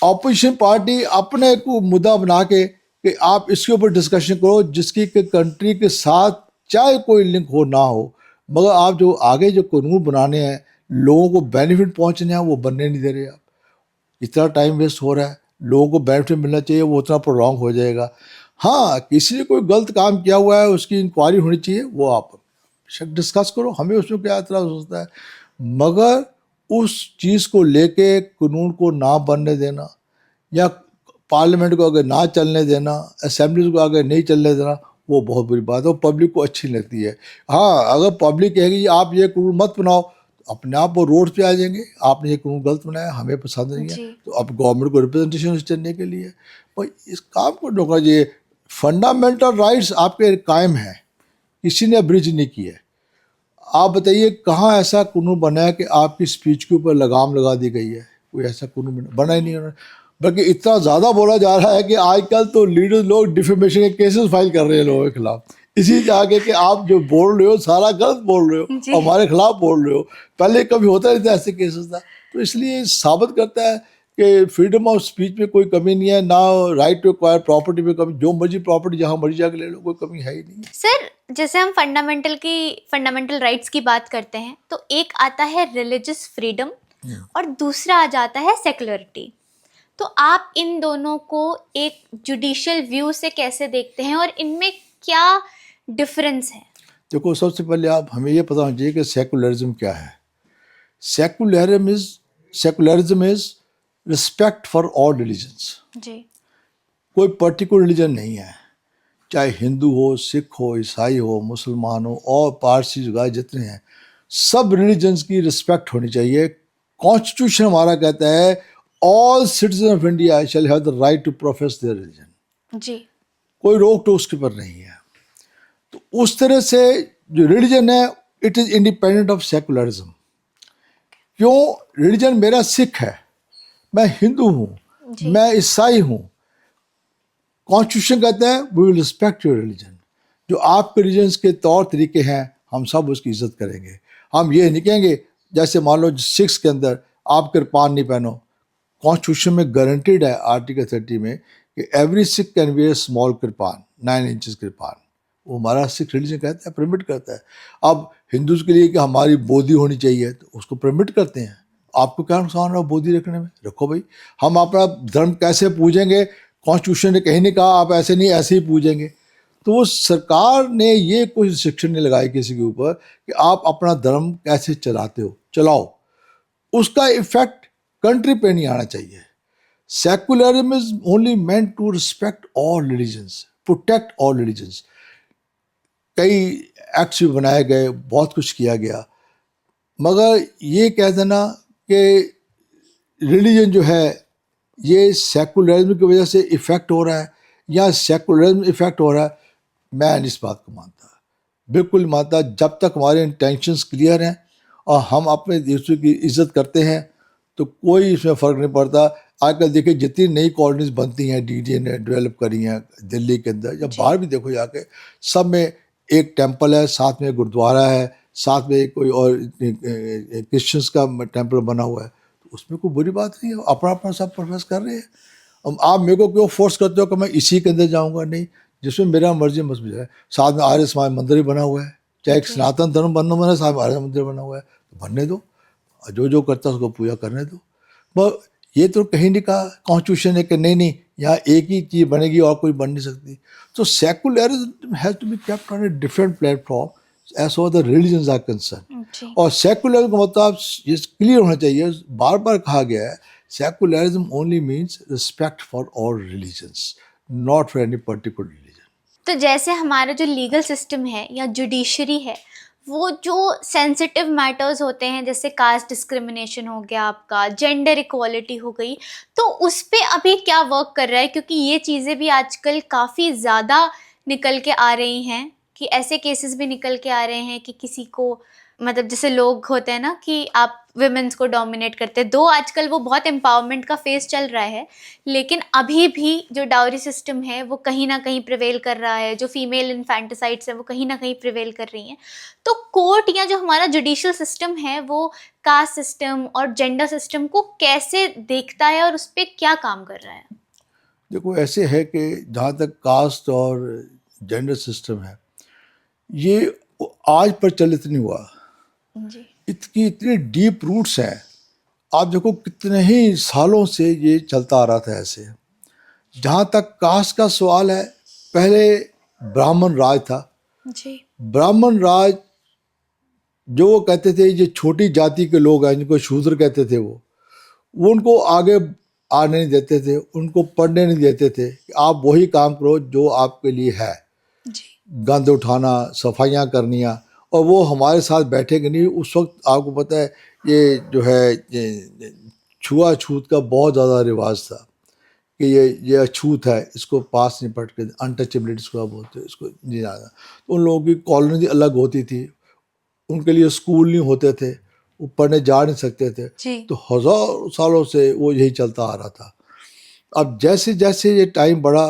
ऑपोजिशन पार्टी अपने को मुद्दा बना के कि आप इसके ऊपर डिस्कशन करो जिसकी कि कंट्री के साथ चाहे कोई लिंक हो ना हो, मगर आप जो आगे जो कानून बनाने हैं, लोगों को बेनिफिट पहुंचने हैं, वो बनने नहीं दे रहे। आप इतना टाइम वेस्ट हो रहा है, लोगों को बेनिफिट मिलना चाहिए, वो उतना प्रोलॉन्ग हो जाएगा। हाँ, किसी ने कोई गलत काम किया हुआ है, उसकी इंक्वायरी होनी चाहिए, वो आप डिस्कस करो, हमें उसमें क्या एतराज़ हो सकता है, मगर उस चीज़ को लेके कानून को ना बनने देना या पार्लियामेंट को अगर ना चलने देना, असेंबलीज को अगर नहीं चलने देना, वो बहुत बुरी बात है, वो पब्लिक को अच्छी लगती है। हाँ, अगर पब्लिक कहेगी आप ये कानून मत बनाओ, अपने आप वो रोड पे आ जाएंगे, आपने ये कानून गलत बनाया, हमें पसंद नहीं है, तो अब गवर्नमेंट को रिप्रेजेंटेशन करने के लिए भाई इस काम को रोकना चाहिए। फंडामेंटल राइट्स आपके कायम हैं, किसी ने ब्रिज नहीं किया है। आप बताइए कहाँ ऐसा कानून बना है कि आपकी स्पीच के ऊपर लगाम लगा दी गई है? कोई ऐसा कानून बना ही नहीं है। बल्कि इतना ज़्यादा बोला जा रहा है कि आजकल तो लीडर्स लोग डिफेमेशन के केसेस फाइल कर रहे हैं लोगों के खिलाफ, इसी से आगे कि आप जो बोल रहे हो सारा गलत बोल रहे हो, हमारे खिलाफ बोल रहे हो। पहले कभी होता नहीं था ऐसे केसेस था, तो इसलिए साबित करता है कि फ्रीडम ऑफ स्पीच में कोई कमी नहीं है, ना राइट टू एक्वायर प्रॉपर्टी में कमी, जो मर्जी प्रॉपर्टी जहाँ मर्जी जाके ले लो, कोई कमी है ही नहीं। सर, जैसे हम फंडामेंटल राइट्स की बात करते हैं तो एक आता है रिलीजियस फ्रीडम और दूसरा आ जाता है सेक्युलरिटी। तो आप इन दोनों को एक जुडिशियल व्यू से कैसे देखते हैं और इनमें क्या डिफरेंस है? देखो, सबसे पहले आप हमें ये पता होना चाहिए कि सेकुलरिज्म क्या है। Secularism is respect for all religions. जी। कोई पर्टिकुलर रिलीजन नहीं है, चाहे हिंदू हो, सिख हो, ईसाई हो, मुसलमान हो और पारसी जुगाड़ जितने हैं, सब रिलीजन्स की रिस्पेक्ट होनी चाहिए। कॉन्स्टिट्यूशन हमारा कहता है all citizen of India shall have the right to profess their religion. जी। कोई रोक टोक उसके पर नहीं है। तो उस तरह से जो रिलीजन है it is independent of secularism. क्यों? रिलीजन मेरा सिख है, मैं हिंदू हूँ, मैं ईसाई हूँ, कॉन्स्टिट्यूशन कहता है we will respect your religion. जो आपके रिलीजन के तौर तरीके हैं हम सब उसकी इज्जत करेंगे। हम ये नहीं कहेंगे, जैसे मान लो सिक्स के अंदर आप कृपान नहीं पहनो, कॉन्स्टिट्यूशन में गारंटीड है आर्टिकल 30 में कि every Sikh can wear small kirpan, 9 inches kirpan, वो हमारा सिख रिलीजन कहता है, परमिट करता है। अब हिंदूज के लिए कि हमारी बोधी होनी चाहिए तो उसको परमिट करते हैं, आपको क्या नुकसान रहा बोधी रखने में? रखो भाई, हम अपना धर्म कैसे पूजेंगे? कॉन्स्टिट्यूशन ने कहीं नहीं कहा आप ऐसे नहीं, ऐसे ही पूजेंगे। तो वो सरकार ने ये कोई रिस्ट्रिक्शन नहीं लगाई किसी के ऊपर कि आप अपना धर्म कैसे चलाते हो, चलाओ। उसका इफेक्ट कंट्री पे नहीं आना चाहिए। Secularism is only meant to respect all religions, protect all religions. कई एक्ट्स भी बनाए गए, बहुत कुछ किया गया, मगर ये कह देना कि रिलीजन जो है ये सेकुलरिज्म की वजह से इफ़ेक्ट हो रहा है या सेकुलरिज्म इफ़ेक्ट हो रहा है, मैं इस बात को मानता, बिल्कुल मानता। जब तक हमारे इंटेंशंस क्लियर हैं और हम अपने दूसरे की इज्जत करते हैं तो कोई इसमें फ़र्क नहीं पड़ता। आजकल देखिए जितनी नई कॉलोनीज बनती हैं, डीडीए ने डेवलप करी हैं दिल्ली के अंदर, या बाहर भी देखो जाके, सब में एक टेंपल है, साथ में गुरुद्वारा है, साथ में कोई और क्रिश्चियंस का टेंपल बना हुआ है। तो उसमें कोई बुरी बात नहीं है, अपना अपना सब प्रोफेस कर रहे हैं। अब आप मेरे को क्यों फोर्स करते हो कि मैं इसी के अंदर जाऊंगा? नहीं, जिसमें मेरा मर्जी मस्जिद है। साथ में आर्य समाज मंदिर भी बना हुआ है, चाहे एक सनातन धर्म बनना बना, साथ में आर्य मंदिर बना हुआ है, तो बनने दो, जो जो करता है उसको पूजा करने दो। पर ये तो कहीं नहीं कहा कॉन्स्टिट्यूशन है कि नहीं नहीं यहाँ एक ही चीज़ बनेगी और कोई बन नहीं सकती। तो secularism has to be kept on a different platform as far the religions are concern. और सेकुलरिज्म का मतलब ये क्लियर होना चाहिए, बार बार कहा गया है, secularism only means respect for all religions, not for any particular religion. तो जैसे हमारा जो लीगल सिस्टम है या जुडिशरी है, वो जो सेंसिटिव मैटर्स होते हैं, जैसे कास्ट डिस्क्रिमिनेशन हो गया, आपका जेंडर इक्वालिटी हो गई, तो उस पे अभी क्या वर्क कर रहा है? क्योंकि ये चीज़ें भी आजकल काफ़ी ज़्यादा निकल के आ रही हैं, कि ऐसे केसेस भी निकल के आ रहे हैं कि किसी को, मतलब जैसे लोग होते हैं ना कि आप विमेंस को डोमिनेट करते हैं, दो आजकल वो बहुत एम्पावरमेंट का फेस चल रहा है, लेकिन अभी भी जो डाउरी सिस्टम है वो कहीं ना कहीं प्रिवेल कर रहा है, जो फीमेल इन्फेंटिसाइड्स है वो कहीं ना कहीं प्रिवेल कर रही हैं। तो कोर्ट या जो हमारा जुडिशियल सिस्टम है वो कास्ट सिस्टम और जेंडर सिस्टम को कैसे देखता है और उस पर क्या काम कर रहा है? देखो ऐसे है कि जहाँ तक कास्ट और जेंडर सिस्टम है, ये आज प्रचलित नहीं हुआ, जी इसकी इतनी डीप रूट्स हैं। आप देखो कितने ही सालों से ये चलता आ रहा था ऐसे। जहाँ तक कास्ट का सवाल है, पहले ब्राह्मण राज था। जी ब्राह्मण राज जो वो कहते थे, ये छोटी जाति के लोग हैं जिनको शूद्र कहते थे, वो उनको आगे आने नहीं देते थे, उनको पढ़ने नहीं देते थे कि आप वही काम करो जो आपके लिए है, जी गंद उठाना, सफाइयाँ करनियाँ, और वो हमारे साथ बैठेंगे नहीं। उस वक्त आपको पता है ये जो है ये छुआछूत का बहुत ज़्यादा रिवाज था कि ये अछूत है, इसको पास नहीं पट के, अनटचेबिलिटी इसको आप बोलते हैं, इसको नहीं जाना। तो उन लोगों की कॉलोनी अलग होती थी, उनके लिए स्कूल नहीं होते थे, वो पढ़ने जा नहीं सकते थे। जी तो हज़ारों सालों से वो यही चलता आ रहा था। अब जैसे जैसे ये टाइम बढ़ा,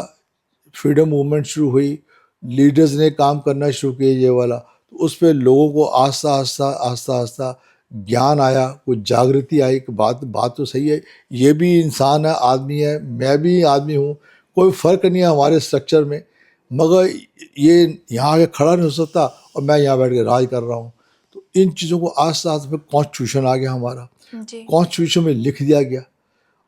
फ्रीडम मूवमेंट शुरू हुई, लीडर्स ने काम करना शुरू किया ये वाला, तो उस पर लोगों को आस्ता आस्ता आस्ता आस्ता ज्ञान आया, कुछ जागृति आई कि बात तो सही है, ये भी इंसान है, आदमी है, मैं भी आदमी हूँ, कोई फ़र्क नहीं है हमारे स्ट्रक्चर में, मगर ये यहाँ आके खड़ा नहीं हो सकता और मैं यहाँ बैठ के राज कर रहा हूँ। तो इन चीज़ों को आस्ता आस्ता फिर कॉन्स्टिट्यूशन आ गया हमारा, जी कॉन्स्टिट्यूशन में लिख दिया गया,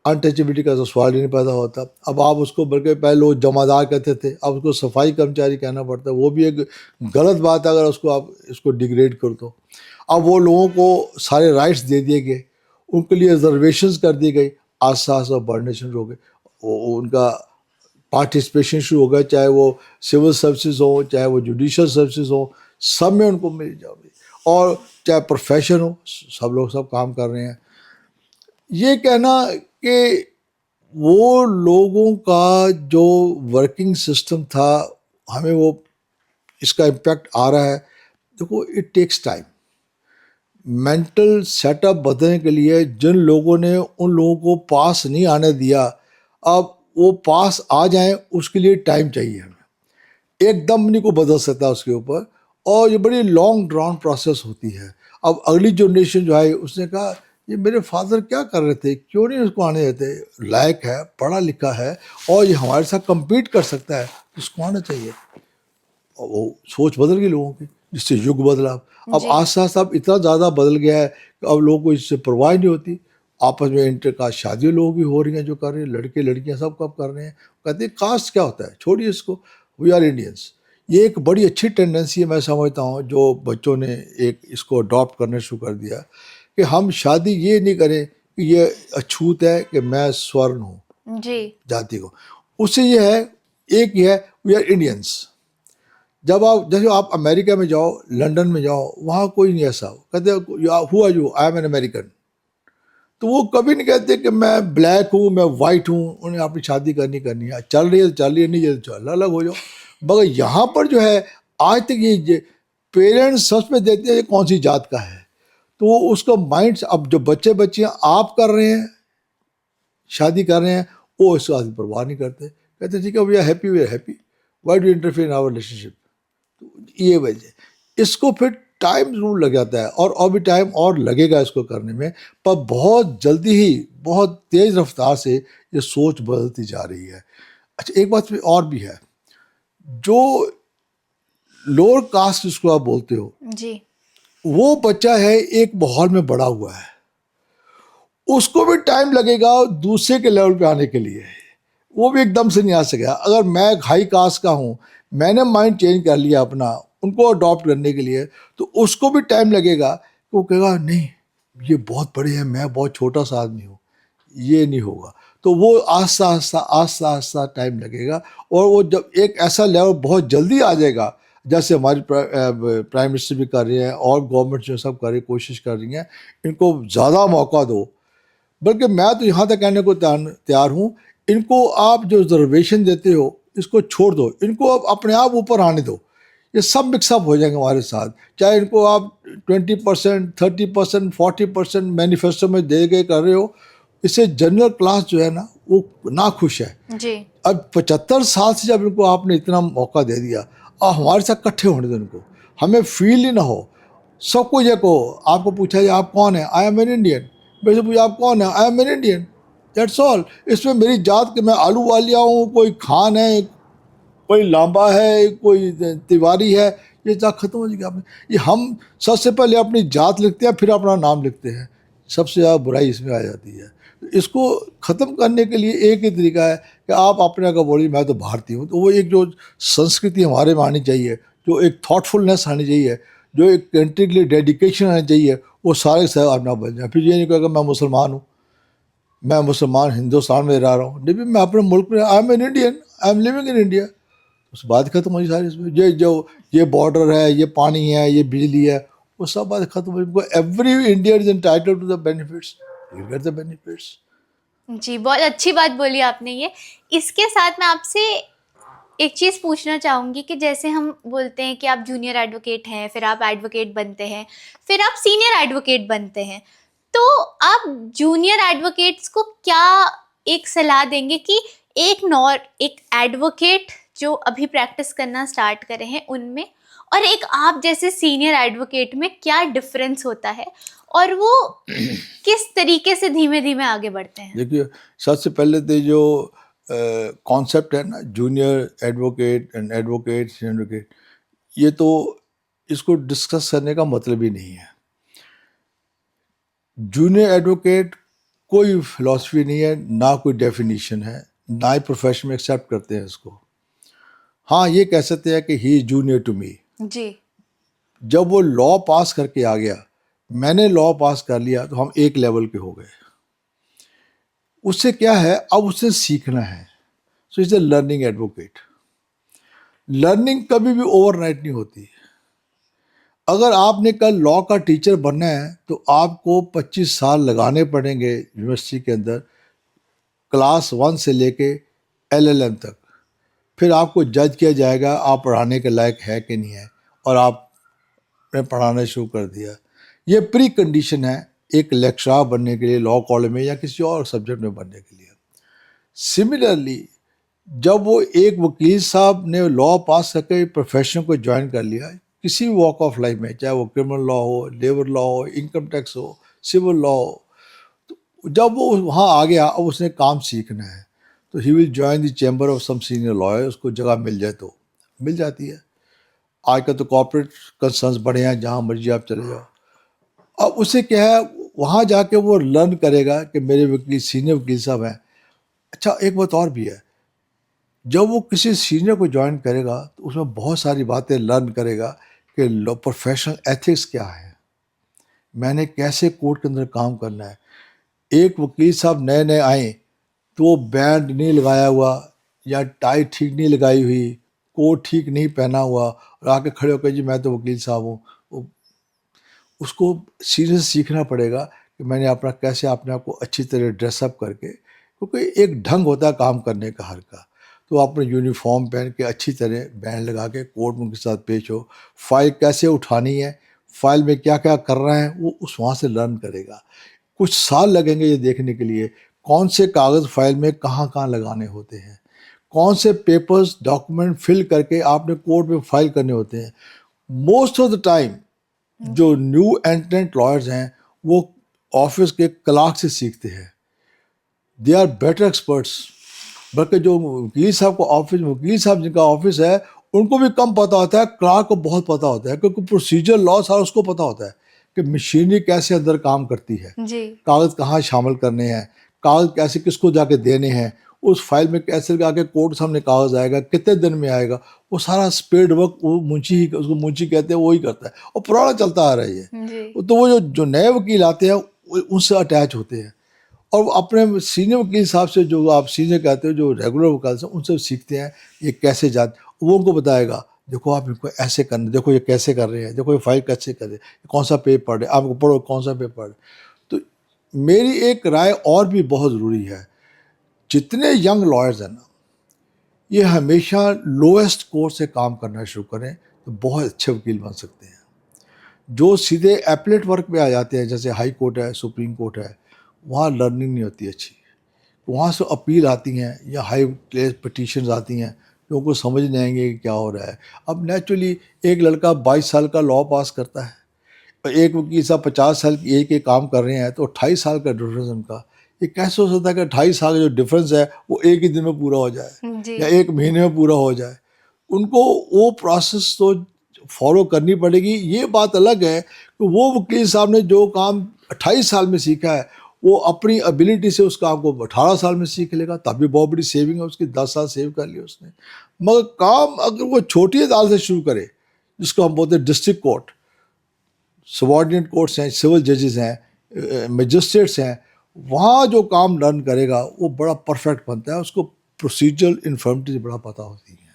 अनटचेबिलिटी का तो सवाल ही नहीं पैदा होता। अब आप उसको बल्कि पहले लोग जमादार कहते थे, अब उसको सफाई कर्मचारी कहना पड़ता है, वो भी एक गलत बात है अगर उसको आप इसको डिग्रेड कर दो। अब वो लोगों को सारे राइट्स दे दिए गए, उनके लिए रिजर्वेशंस कर दी गई, आस्ता आस्ता बढ़ने शुरू हो गए, उनका पार्टिसिपेशन शुरू हो गया, चाहे वो सिविल सर्विसेज हो, चाहे वो जुडिशल सर्विसेज हो, सब में उनको मिल जाए, और चाहे प्रोफेशन हो, सब लोग सब काम कर रहे हैं। ये कहना कि वो लोगों का जो वर्किंग सिस्टम था, हमें वो इसका इम्पैक्ट आ रहा है, देखो it takes time. Mental setup बदलने के लिए जिन लोगों ने उन लोगों को पास नहीं आने दिया, अब वो पास आ जाएं, उसके लिए टाइम चाहिए हमें, एकदम नहीं को बदल सकता उसके ऊपर, और ये बड़ी लॉन्ग ड्रॉन प्रोसेस होती है। अब अगली जनरेशन जो है उसने कहा ये मेरे फादर क्या कर रहे थे, क्यों नहीं उसको आने देते, लायक है, पढ़ा लिखा है और ये हमारे साथ compete कर सकता है, इसको आना चाहिए। और वो सोच बदल गई लोगों की, जिससे युग बदला। अब आस्ता आस्ता अब इतना ज़्यादा बदल गया है कि अब लोगों को इससे परवाह नहीं होती, आपस में इंटर कास्ट शादियाँ लोग भी हो रही हैं जो कर रहे हैं, लड़के लड़कियां सब कब कर रहे हैं। कहते हैं कास्ट क्या होता है, छोड़िए इसको, वी आर इंडियंस। ये एक बड़ी अच्छी टेंडेंसी है, मैं समझता हूँ, जो बच्चों ने एक इसको अडॉप्ट करना शुरू कर दिया कि हम शादी ये नहीं करें कि ये अछूत है कि मैं स्वर्ण हूँ जी जाति को। उससे ये है, एक ये है, वी आर इंडियंस। जब आप जैसे आप अमेरिका में जाओ, लंदन में जाओ, वहाँ कोई नहीं ऐसा, कहते who are you, I am an American. तो वो कभी नहीं कहते कि मैं ब्लैक हूँ, मैं वाइट हूँ, उन्हें अपनी शादी करनी है, चल रही है तो चल रही है, नहीं है तो चल, अलग हो जाओ। मगर यहाँ पर जो है, आज तक ये पेरेंट्स सच में देते हैं ये कौन सी जात का है, तो वो उसका माइंड, अब जो बच्चे बच्चियाँ आप कर रहे हैं, शादी कर रहे हैं, वो इस बात की परवाह नहीं करते, कहते ठीक है we are happy, why do interfere in our relationship. ये वजह, इसको फिर टाइम जरूर लग जाता है, और भी टाइम और लगेगा इसको करने में, पर बहुत जल्दी ही, बहुत तेज रफ्तार से ये सोच बदलती जा रही है। अच्छा, एक बात और भी है, जो लोअर कास्ट जिसको आप बोलते हो, जी वो बच्चा है एक माहौल में बड़ा हुआ है, उसको भी टाइम लगेगा दूसरे के लेवल पे आने के लिए, वो भी एकदम से नहीं आ सकेगा। अगर मैं हाई कास्ट का हूँ, मैंने माइंड चेंज कर लिया अपना उनको अडॉप्ट करने के लिए, तो उसको भी टाइम लगेगा। वो कहेगा नहीं ये बहुत बड़े हैं, मैं बहुत छोटा सा आदमी हूँ, ये नहीं होगा। तो वो आस्ता आस्ता टाइम लगेगा, और वो जब एक ऐसा लेवल बहुत जल्दी आ जाएगा, जैसे हमारी प्राइम मिनिस्टर भी कर रही हैं और गवर्नमेंट जो सब कर रही, कोशिश कर रही हैं, इनको ज़्यादा मौका दो। बल्कि मैं तो यहाँ तक कहने को तैयार हूँ, इनको आप जो रिजर्वेशन देते हो इसको छोड़ दो, इनको अब अपने आप ऊपर आने दो, ये सब मिक्सअप हो जाएंगे हमारे साथ। चाहे इनको आप 20%, 30%, 40% मैनिफेस्टो में दे के कर रहे हो, इससे जनरल क्लास जो है ना वो ना खुश है। जी अब 75 साल से जब इनको आपने इतना मौका दे दिया, और हमारे साथ इकट्ठे होने दो इनको, हमें फील ही ना हो। सबको ये कहो, आपको पूछा जाए आप कौन है, आई एम एन इंडियन, मेरे से पूछा आप कौन है, आई am an Indian, that's all. इसमें मेरी जात के मैं आलू वालिया हूँ, कोई खान है, कोई लांबा है, कोई तिवारी है, ये जात खत्म हो जाएगी। आपने ये, हम सबसे पहले अपनी जात लिखते हैं, फिर अपना नाम लिखते हैं, सबसे ज़्यादा बुराई इसमें आ जाती है। इसको ख़त्म करने के लिए एक ही तरीका है कि आप अपने का बोलिए मैं तो भारतीय हूँ। तो वो एक जो संस्कृति हमारे में आनी चाहिए, जो एक थॉटफुलनेस आनी चाहिए, जो एक कंट्री के लिए डेडिकेशन आनी चाहिए, वो सारे से अपना बन जाए। फिर ये नहीं कहेगा मैं मुसलमान हूँ, मैं मुसलमान हिंदुस्तान में रह रहा हूँ, नहीं, मैं अपने मुल्क में, आई am an Indian, I am living in India. उस बात खत्म हो सारी। इसमें ये बॉर्डर है, ये पानी है, ये बिजली है, वो सब बात खत्म हो। Every Indian is entitled to the benefits, you get the benefits. जी बहुत अच्छी बात बोली आपने ये। इसके साथ मैं आपसे एक चीज़ पूछना चाहूँगी कि जैसे हम बोलते हैं कि आप जूनियर एडवोकेट हैं, फिर आप एडवोकेट बनते हैं, फिर आप सीनियर एडवोकेट बनते हैं, तो आप जूनियर एडवोकेट्स को क्या एक सलाह देंगे कि एक एडवोकेट जो अभी प्रैक्टिस करना स्टार्ट करे हैं उनमें, और एक आप जैसे सीनियर एडवोकेट में क्या डिफरेंस होता है, और वो किस तरीके से धीमे धीमे आगे बढ़ते हैं? देखिए, सबसे पहले तो जो कॉन्सेप्ट है ना, junior advocate and advocate, senior advocate, ये तो इसको डिस्कस करने का मतलब ही नहीं है। जूनियर एडवोकेट कोई फिलॉसफी नहीं है, ना कोई डेफिनेशन है, ना ही प्रोफेशन में एक्सेप्ट करते हैं इसको। हाँ, ये कह सकते हैं कि he is junior to me. जी जब वो लॉ पास करके आ गया, मैंने लॉ पास कर लिया, तो हम एक लेवल के हो गए। उससे क्या है, अब उससे सीखना है। So is a learning advocate. Learning कभी भी ओवरनाइट नहीं होती। अगर आपने कल लॉ का टीचर बनना है तो आपको 25 साल लगाने पड़ेंगे यूनिवर्सिटी के अंदर, क्लास 1 से लेके LLM तक। फिर आपको जज किया जाएगा आप पढ़ाने के लायक है कि नहीं है, और आपने पढ़ाना शुरू कर दिया। ये प्री कंडीशन है एक लेक्चरर बनने के लिए लॉ कॉलेज में या किसी और सब्जेक्ट में बनने के लिए। सिमिलरली, जब वो एक वकील साहब ने लॉ पास करके प्रोफेशन को ज्वाइन कर लिया, किसी भी वॉक ऑफ लाइफ में, चाहे वो क्रिमिनल लॉ हो, लेबर लॉ हो, इनकम टैक्स हो, सिविल लॉ हो, तो जब वो वहाँ आ गया, अब उसने काम सीखना है, तो he will join the chamber of some senior lawyer. उसको जगह मिल जाए तो मिल जाती है। आजकल तो कॉर्पोरेट कंसर्न्स बड़े हैं, जहाँ मर्जी आप चले जाओ। अब उसे क्या है, वहाँ जाके वो लर्न करेगा कि मेरे वकील सीनियर वकील साहब हैं। अच्छा, एक बात और भी है, जब वो किसी सीनियर को ज्वाइन करेगा तो उसमें बहुत सारी बातें लर्न करेगा कि लॉ प्रोफेशनल एथिक्स क्या है, मैंने कैसे कोर्ट के अंदर काम करना है। एक वकील साहब नए नए आए तो वो बैंड नहीं लगाया हुआ या टाई ठीक नहीं लगाई हुई, कोट ठीक नहीं पहना हुआ और आके खड़े होकर जी मैं तो वकील साहब हूँ, उसको सीरियस सीखना पड़ेगा कि मैंने अपना कैसे अपने आप को अच्छी तरह ड्रेसअप करके, क्योंकि एक ढंग होता है काम करने का हर का, तो अपने यूनिफॉर्म पहन के अच्छी तरह बैंड लगा के कोर्ट में उनके साथ पेश हो, फाइल कैसे उठानी है, फाइल में क्या क्या कर रहे हैं, वो उस वहाँ से लर्न करेगा। कुछ साल लगेंगे ये देखने के लिए कौन से कागज़ फाइल में कहाँ कहाँ लगाने होते हैं, कौन से पेपर्स डॉक्यूमेंट फिल करके आपने कोर्ट में फाइल करने होते हैं। मोस्ट ऑफ द टाइम जो न्यू एंट्रेंट लॉयर्स हैं वो ऑफिस के क्लार्क से सीखते हैं, दे आर बेटर एक्सपर्ट्स। बल्कि जो वकील साहब को ऑफिस, वकील साहब जिनका ऑफिस है उनको भी कम पता होता है, क्लार्क को बहुत पता होता है, क्योंकि प्रोसीजर लॉ सारा उसको पता होता है कि मशीनरी कैसे अंदर काम करती है, जी। कागज़ कहाँ शामिल करने हैं, कागज़ कैसे किसको जाके देने हैं, उस फाइल में कैसे लगा के कोर्ट सामने कागज़ आएगा, कितने दिन में आएगा, वो सारा स्पेड वर्क वो मुंशी ही, उसको मुंशी कहते हैं, वो ही करता है और पुराना चलता आ रहा है ये। जी। तो वो जो नए वकील आते हैं उनसे अटैच होते हैं और वो अपने सीनियर वकील साहब से, जो आप सीनियर कहते हो, जो रेगुलर वकील से, उनसे सीखते हैं ये कैसे जाते, वो उनको बताएगा देखो आप इनको ऐसे करना, देखो ये कैसे कर रहे हैं, देखो ये फाइल कैसे कर रहे हैं, कौन सा पेपर पढ़ रहे, आपको पढ़ो कौन सा पेपर पढ़। तो मेरी एक राय और भी बहुत ज़रूरी है, जितने यंग लॉयर्स हैं ना, ये हमेशा लोएस्ट कोर्ट से काम करना शुरू करें तो बहुत अच्छे वकील बन सकते हैं। जो सीधे एपलेट वर्क में आ जाते हैं, जैसे हाई कोर्ट है, सुप्रीम कोर्ट है, वहाँ लर्निंग नहीं होती अच्छी, वहाँ से अपील आती हैं या हाई प्लेस पिटीशन आती हैं, लोगों को समझ नहीं आएंगे कि क्या हो रहा है। अब नेचुरली एक लड़का 22 साल का लॉ पास करता है और एक वकील साहब 50 साल की एक काम कर रहे हैं, तो 28 साल का डिफरेंस उनका, ये कैसे हो सकता है कि 28 साल का जो डिफरेंस है वो एक ही दिन में पूरा हो जाए जी। या एक महीने में पूरा हो जाए। उनको वो प्रोसेस तो फॉलो करनी पड़ेगी। ये बात अलग है कि वो वकील साहब ने जो काम 28 साल में सीखा है वो अपनी एबिलिटी से उस काम को 18 साल में सीख लेगा, तभी बहुत बड़ी सेविंग है उसकी, 10 साल सेव कर लिया उसने। मगर काम अगर वो छोटी अदालत से शुरू करे, जिसको हम बोलते हैं डिस्ट्रिक्ट कोर्ट, सबॉर्डिनेट कोर्ट्स हैं, सिविल जजेस हैं, मजिस्ट्रेट्स हैं, वहाँ जो काम लर्न करेगा वो बड़ा परफेक्ट बनता है, उसको प्रोसीजरल इन्फॉर्मिटी बड़ा पता होती है।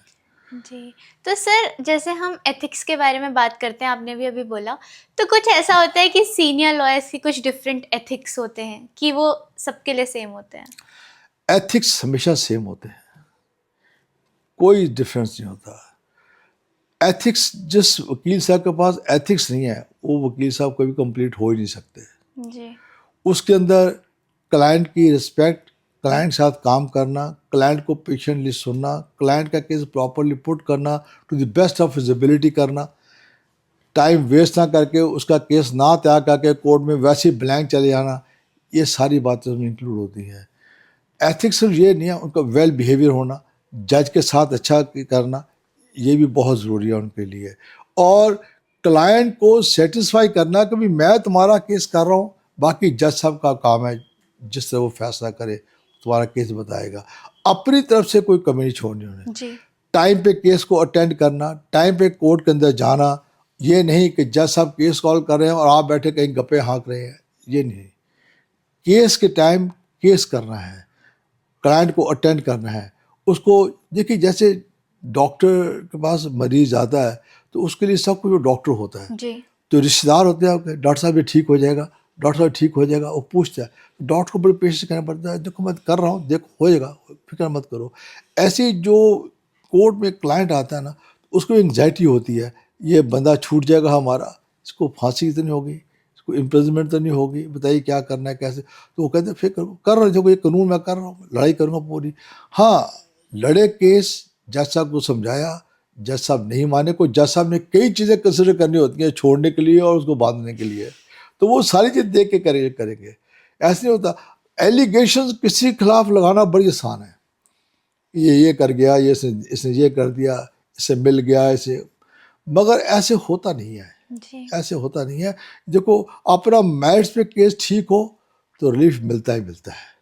जी। तो सर, जैसे हम एथिक्स के बारे में बात करते हैं, आपने भी अभी बोला, तो कुछ ऐसा होता है कि सीनियर लॉयर्स की कुछ डिफरेंट एथिक्स होते हैं कि वो सबके लिए सेम होते हैं? एथिक्स हमेशा सेम होते हैं, कोई डिफरेंस नहीं होता। एथिक्स, जिस वकील साहब के पास एथिक्स नहीं है वो वकील साहब कभी कंप्लीट हो ही नहीं सकते। जी। उसके अंदर क्लाइंट की रिस्पेक्ट, क्लाइंट के साथ काम करना, क्लाइंट को पेशेंटली सुनना, क्लाइंट का केस प्रॉपरली पुट करना, to the best of his ability करना, टाइम वेस्ट ना करके उसका केस ना तैयार करके कोर्ट में वैसे ही ब्लैंक चले जाना, ये सारी बातें उसमें इंक्लूड होती हैं। एथिक्स सिर्फ ये नहीं है, उनका वेल बिहेवियर होना, जज के साथ अच्छा करना, ये भी बहुत ज़रूरी है उनके लिए। और क्लाइंट को सेटिस्फाई करना कि भी मैं तुम्हारा केस कर रहा हूँ, बाकी जज साहब का काम है जिस तरह वो फैसला करे तुम्हारा केस बताएगा, अपनी तरफ से कोई कमी नहीं छोड़नी उन्हें। जी। टाइम पे केस को अटेंड करना, टाइम पे कोर्ट के अंदर जाना, ये नहीं कि जज साहब केस कॉल कर रहे हैं और आप बैठे कहीं गप्पे हाँक रहे हैं, ये नहीं। केस के टाइम केस करना है, क्लाइंट को अटेंड करना है उसको। देखिए, जैसे डॉक्टर के पास मरीज आता है तो उसके लिए सब कुछ वो डॉक्टर होता है। जी। तो रिश्तेदार होते हैं, डॉक्टर साहब ये ठीक हो जाएगा, डॉक्टर साहब ठीक हो जाएगा, वो पूछता है, डॉक्टर को बड़ी पेशेंस करना पड़ता है, देखो मैं कर रहा हूँ, देखो हो जाएगा, फिक्र मत करो। ऐसी जो कोर्ट में क्लाइंट आता है ना, उसको एंग्जाइटी होती है, ये बंदा छूट जाएगा हमारा, इसको फांसी तो नहीं होगी, इसको इम्प्रिजनमेंट तो नहीं होगी, बताइए क्या करना है कैसे। तो वो कहते हैं फिर कर रहे देखो ये कानून मैं कर रहा हूँ, लड़ाई करूँगा पूरी। हाँ, लड़े केस, जज साहब को समझाया, जज साहब नहीं माने, को जज साहब ने कई चीज़ें कंसिडर करनी होती हैं छोड़ने के लिए और उसको बांधने के लिए, तो वो सारी चीज़ देख के करेंगे। ऐसे नहीं होता। एलिगेशन किसी के खिलाफ लगाना बड़ी आसान है, ये कर गया, ये इसने ये कर दिया, इससे मिल गया इसे, मगर ऐसे होता नहीं है। जी ऐसे होता नहीं है। देखो, अपना मेरिट्स पे केस ठीक हो तो रिलीफ मिलता ही मिलता है।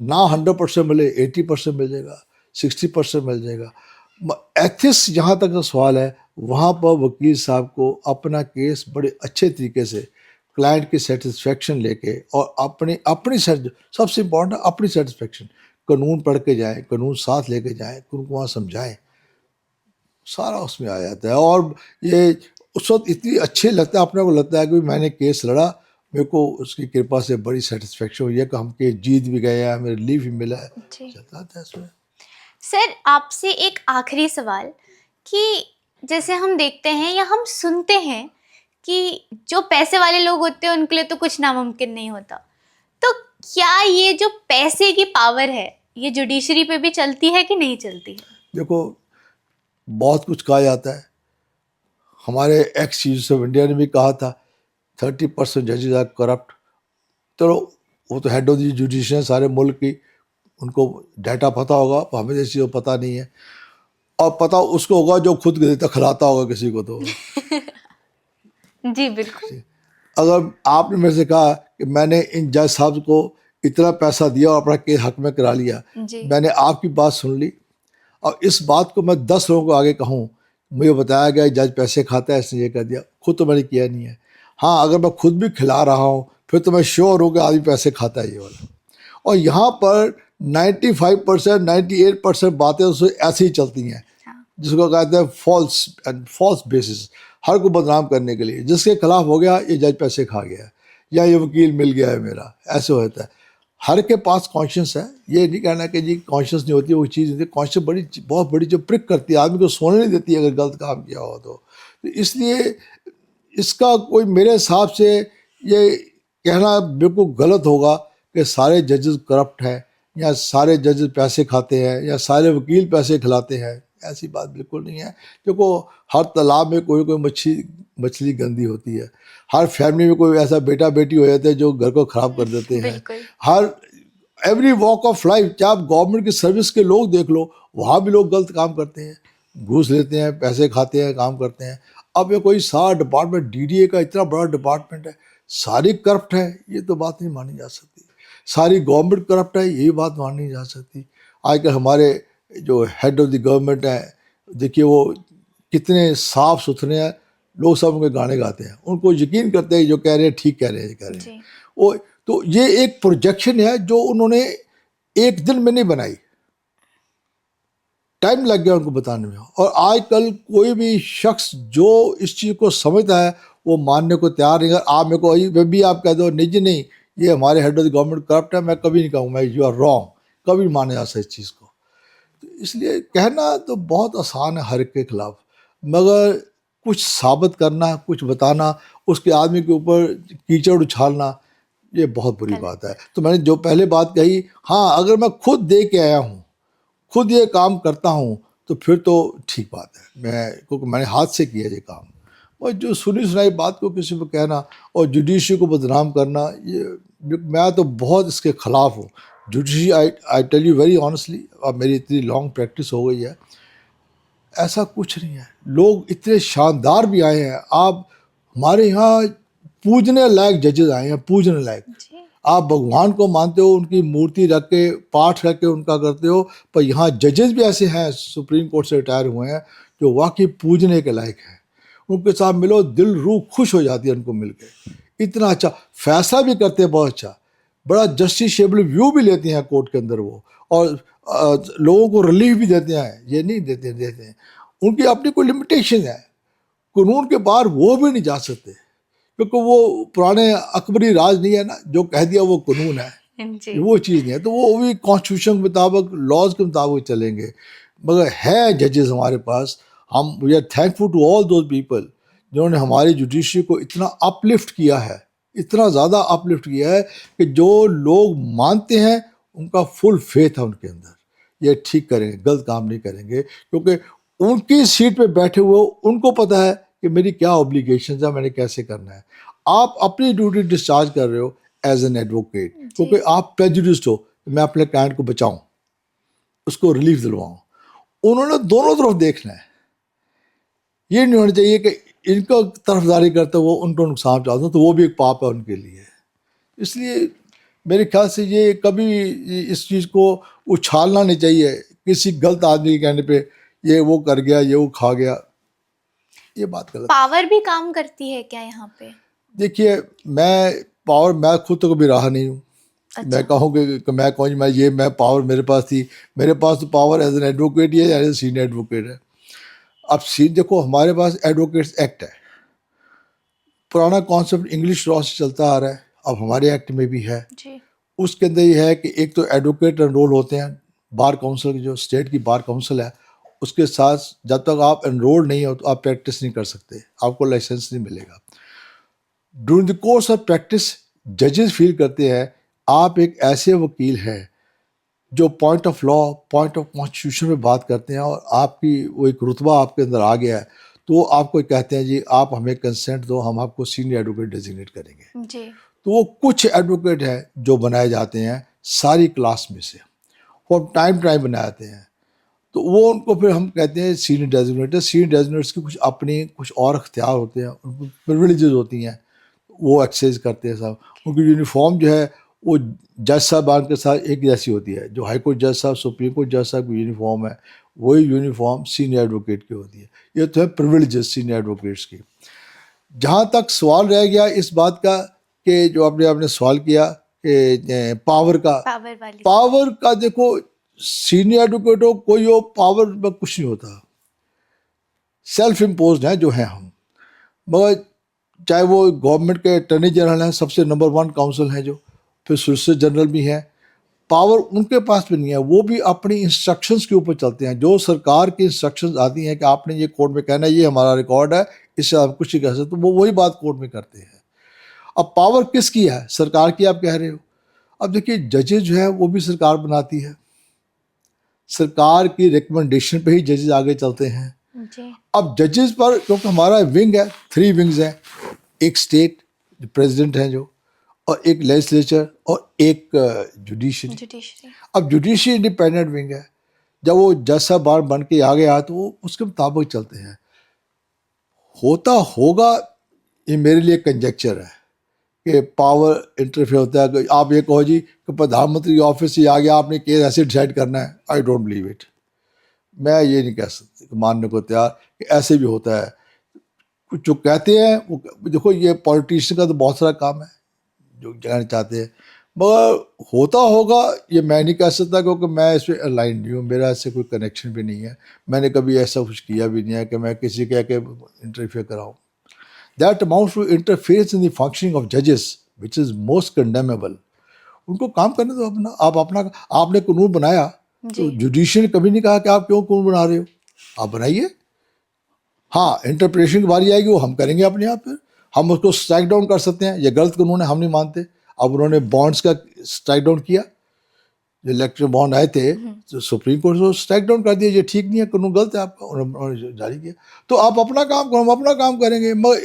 ना 100% मिले, 80% मिल जाएगा, 60% मिल जाएगा। एथिक्स जहाँ तक का सवाल है, वहाँ पर वकील साहब को अपना केस बड़े अच्छे तरीके से क्लाइंट की सेटिस्फेक्शन लेके और अपनी अपनी सबसे इम्पोर्टेंट अपनी सेटिस्फेक्शन, कानून पढ़ के जाएं, कानून साथ लेके जाएं, उनको वहाँ समझाएं, सारा उसमें आ जाता है। और ये उस वक्त इतनी अच्छे लगता है, अपने को लगता है कि मैंने केस लड़ा, मेरे को उसकी कृपा से बड़ी सेटिस्फेक्शन हुई है कि हम केस जीत भी गए हैं, हमें रिलीफ भी मिला है, जी। चलता था इसमें। सर, आपसे एक आखिरी सवाल कि जैसे हम देखते हैं या हम सुनते हैं कि जो पैसे वाले लोग होते हैं उनके लिए तो कुछ नामुमकिन नहीं होता, तो क्या ये जो पैसे की पावर है ये जुडिशरी पे भी चलती है कि नहीं चलती है? देखो, बहुत कुछ कहा जाता है। हमारे एक्स चीफ ऑफ इंडिया ने भी कहा था 30% जजेस आर करप्ट। चलो, वो तो हेड ऑफ द जुडिशरी सारे मुल्क की, उनको डाटा पता होगा, हमें जैसी वो पता नहीं है। और पता उसको होगा जो खुद देता खिलाता होगा किसी को। तो जी बिल्कुल। अगर आपने मेरे से कहा कि मैंने इन जज साहब को इतना पैसा दिया और अपना केस हक में करा लिया, जी मैंने आपकी बात सुन ली और इस बात को मैं 10 लोगों को आगे कहूँ, मुझे बताया गया जज पैसे खाता है, इसने ये कर दिया, खुद तो मैंने किया नहीं है। हाँ, अगर मैं खुद भी खिला रहा हूँ फिर तो मैं श्योर हूँ कि आदमी पैसे खाता है ये वाला। और यहाँ पर 95% 98% बातें उससे ऐसे ही चलती हैं, हाँ जिसको कहते हैं फॉल्स बेसिस, हर को बदनाम करने के लिए। जिसके खिलाफ हो गया ये जज पैसे खा गया या ये वकील मिल गया है मेरा, ऐसे होता है। हर के पास कॉन्शियस है, ये नहीं कहना कि जी कॉन्शियस नहीं होती, वो चीज़ होती है। कॉन्शियस बहुत बड़ी जो प्रिक करती है, आदमी को सोने नहीं देती है अगर गलत काम किया हो तो इसलिए इसका कोई मेरे हिसाब से ये कहना बिल्कुल गलत होगा कि सारे जजेस करप्ट हैं या सारे जजेस पैसे खाते हैं या सारे वकील पैसे खिलाते हैं। ऐसी बात बिल्कुल नहीं है। देखो, हर तालाब में कोई कोई मछली गंदी होती है। हर फैमिली में कोई ऐसा बेटा बेटी हो जाता है जो घर को ख़राब कर देते हैं। बिल्कुल। हर एवरी वॉक ऑफ लाइफ, चाहे आप गवर्नमेंट की सर्विस के लोग देख लो, वहाँ भी लोग गलत काम करते हैं, घूस लेते हैं, पैसे खाते हैं, काम करते हैं। अब ये कोई सारा डिपार्टमेंट, डीडीए का इतना बड़ा डिपार्टमेंट है, सारी करप्ट है, ये तो बात नहीं मानी जा सकती। सारी गवर्नमेंट करप्ट है, ये बात मानी नहीं जा सकती। आजकल हमारे जो हेड ऑफ द गवर्नमेंट है, देखिए वो कितने साफ सुथरे हैं, लोग सब उनके गाने गाते हैं, उनको यकीन करते हैं जो कह रहे हैं ठीक कह रहे हैं, कह रहे हैं। वो तो ये एक प्रोजेक्शन है जो उन्होंने एक दिन में नहीं बनाई, टाइम लग गया उनको बताने में। और आजकल कोई भी शख्स जो इस चीज़ को समझता है वो मानने को तैयार नहीं। अगर आप मेरे को भी आप कह दो निजी नहीं ये हमारे head of the government corrupt है, मैं कभी नहीं कहूँगा यू आर रॉन्ग, कभी माने जा सकता इस चीज़ को। तो इसलिए कहना तो बहुत आसान है हर एक के खिलाफ, मगर कुछ साबित करना, कुछ बताना, उसके आदमी के ऊपर कीचड़ उछालना, ये बहुत बुरी बात है। तो मैंने जो पहले बात कही, हाँ अगर मैं खुद दे के आया हूँ, खुद ये काम करता हूँ तो फिर तो ठीक बात है, क्योंकि मैंने हाथ से किया ये काम। और जो सुनी सुनाई बात को किसी को कहना और जुडिशरी को बदनाम करना, ये मैं तो बहुत इसके ख़िलाफ़ हूँ। Judiciary, I tell you very honestly, अब मेरी इतनी लॉन्ग प्रैक्टिस हो गई है, ऐसा कुछ नहीं है। लोग इतने शानदार भी आए हैं, आप हमारे यहाँ पूजने लायक जजेस आए हैं, पूजने लायक। आप भगवान को मानते हो, उनकी मूर्ति रख के पाठ रख के उनका करते हो, पर यहाँ जजेस भी ऐसे हैं सुप्रीम कोर्ट से रिटायर हुए हैं जो वाकई पूजने के लायक हैं। उनके साथ मिलो, दिल रूह खुश हो जाती है उनको मिल के। इतना अच्छा फैसला भी करते हैं, बहुत अच्छा, बड़ा जस्टिसेबल व्यू भी लेते हैं कोर्ट के अंदर वो, और लोगों को रिलीफ भी देते हैं। ये नहीं देते हैं, उनकी अपनी कोई लिमिटेशन है, कानून के बाहर वो भी नहीं जा सकते, क्योंकि वो पुराने अकबरी राज नहीं है ना, जो कह दिया वो कानून है, वो चीज़ नहीं है। तो वो भी कॉन्स्टिट्यूशन के मुताबिक, लॉज के मुताबिक चलेंगे। मगर है जजेस हमारे पास, हम we are thankful to all those people जिन्होंने हमारी जुडिशरी को इतना अपलिफ्ट किया है, इतना ज़्यादा अपलिफ्ट किया है कि जो लोग मानते हैं उनका फुल फेथ है उनके अंदर, ये ठीक करेंगे, गलत काम नहीं करेंगे, क्योंकि उनकी सीट पे बैठे हुए उनको पता है कि मेरी क्या ऑब्लिगेशन है, मैंने कैसे करना है। आप अपनी ड्यूटी डिस्चार्ज कर रहे हो एज एन एडवोकेट, क्योंकि आप प्रेजुडिस्ड हो, मैं अपने क्लाइंट को बचाऊं, उसको रिलीफ दिलवाऊं। उन्होंने दोनों तरफ देखना है। ये नहीं होना चाहिए कि इनको तरफदारी करते वो उनको नुकसान पहुंचाते हैं, तो वो भी एक पाप है उनके लिए। इसलिए मेरे ख्याल से ये कभी इस चीज़ को उछालना नहीं चाहिए किसी गलत आदमी के कहने पे, ये वो कर गया, ये वो खा गया, ये बात गलत है। पावर भी काम करती है क्या यहाँ पे? देखिए, मैं खुद तो कभी रहा नहीं हूँ। अच्छा। मैं कहूँगी कि मैं पावर मेरे पास थी, मेरे पास तो पावर एज एन एडवोकेट ही है, एज ए सीनियर एडवोकेट है। अब देखो, हमारे पास एडवोकेट्स एक्ट है, पुराना कॉन्सेप्ट इंग्लिश लॉ से चलता आ रहा है, अब हमारे एक्ट में भी है। जी। उसके अंदर ये है कि एक तो एडवोकेट एनरोल होते हैं बार काउंसिल की, जो स्टेट की बार काउंसिल है, उसके साथ जब तक आप एनरोल नहीं हो तो आप प्रैक्टिस नहीं कर सकते, आपको लाइसेंस नहीं मिलेगा। During the course of practice जजेस फील करते हैं आप एक ऐसे वकील हैं जो point of law, point of constitution में बात करते हैं, और आपकी वो एक रुतबा आपके अंदर आ गया है, तो आपको कहते हैं जी आप हमें कंसेंट दो, हम आपको सीनियर एडवोकेट डेजिग्नेट करेंगे। जी। तो वो कुछ एडवोकेट हैं जो बनाए जाते हैं सारी क्लास में से, वो टाइम बनाए जाते हैं, तो वो उनको फिर हम कहते हैं सीनियर डेजिग्नेटर। सीनियर डेजिग्नेटर्स की कुछ अपनी कुछ और अख्तियार होते हैं, उनको प्रिविलेजेस होती हैं, वो एक्सरसाइज करते हैं सब। उनकी यूनिफॉर्म जो है वो जज साहबान के साथ एक जैसी होती है, जो हाई कोर्ट जज साहब, सुप्रीम कोर्ट जज साहब की यूनिफॉर्म है, वही यूनिफॉर्म सीनियर एडवोकेट की होती है। ये तो है प्रिविलेजेस सीनियर एडवोकेट्स की। जहाँ तक सवाल रह गया इस बात का कि जो आपने सवाल किया कि पावर का, देखो सीनियर एडवोकेट हो कोई हो, पावर में कुछ नहीं होता, सेल्फ इम्पोज है जो है हम। मगर चाहे वो गवर्नमेंट के अटॉर्नी जनरल हैं, सबसे नंबर 1 काउंसिल हैं, जो फिर सोलिसिटर जनरल भी हैं, पावर उनके पास भी नहीं है, वो भी अपनी इंस्ट्रक्शंस के ऊपर चलते हैं। जो सरकार की इंस्ट्रक्शंस आती हैं कि आपने ये कोर्ट में कहना है, ये हमारा रिकॉर्ड है, इससे आप कुछ नहीं कह सकते, तो वो वही बात कोर्ट में करते हैं। अब पावर किसकी है? सरकार की, आप कह रहे हो। अब देखिए, जजेज जो है वो भी सरकार बनाती है, सरकार की रिकमेंडेशन पे ही जजेज आगे चलते हैं। जी। अब जजेस पर, क्योंकि हमारा विंग है, 3 विंग्स हैं, एक स्टेट प्रेसिडेंट हैं जो, और एक लेजिस्लेचर, और एक जुडिशरी। अब जुडिशरी इंडिपेंडेंट विंग है, जब वो जज साहब बार बन के आ गया तो वो उसके मुताबिक चलते हैं। होता होगा, ये मेरे लिए कंजेक्चर है कि पावर इंटरफेयर होता है। कि आप ये कहो जी कि प्रधानमंत्री ऑफिस से आ गया, आपने केस ऐसे डिसाइड करना है, आई डोंट बिलीव इट। मैं ये नहीं कह सकती, मानने को तैयार कि ऐसे भी होता है। कुछ जो कहते हैं वो, देखो ये पॉलिटिशियन का तो बहुत सारा काम है जो कहना चाहते हैं, मगर होता होगा ये मैं नहीं कह सकता, क्योंकि मैं इसमें अलाइन नहीं हूँ, मेरा इससे कोई कनेक्शन भी नहीं है, मैंने कभी ऐसा कुछ किया भी नहीं है कि मैं किसी कह के इंटरफेयर कराऊँ। That amounts to interferes in the functioning of जजेस विच इज़ मोस्ट कंडेमेबल। उनको काम करने दो अपना। आप अपना, आपने कानून बनाया तो जुडिशियल ने कभी नहीं कहा कि आप क्यों कानून बना रहे हो, आप बनाइए। हाँ, इंटरप्रिटेशन की बारी आएगी वो हम करेंगे अपने आप, फिर हम उसको स्ट्राइक डाउन कर सकते हैं, ये गलत कानून है, हम नहीं मानते। अब उन्होंने बॉन्ड्स का स्ट्राइक डाउन किया, जो इलेक्ट्रिक बॉन्ड आए थे तो सुप्रीम कोर्ट से स्ट्राइक डाउन कर दिया, ये ठीक नहीं है, कानून गलत है आपका, उन्होंने जारी किया। तो आप अपना काम करो, हम अपना काम करेंगे। मगर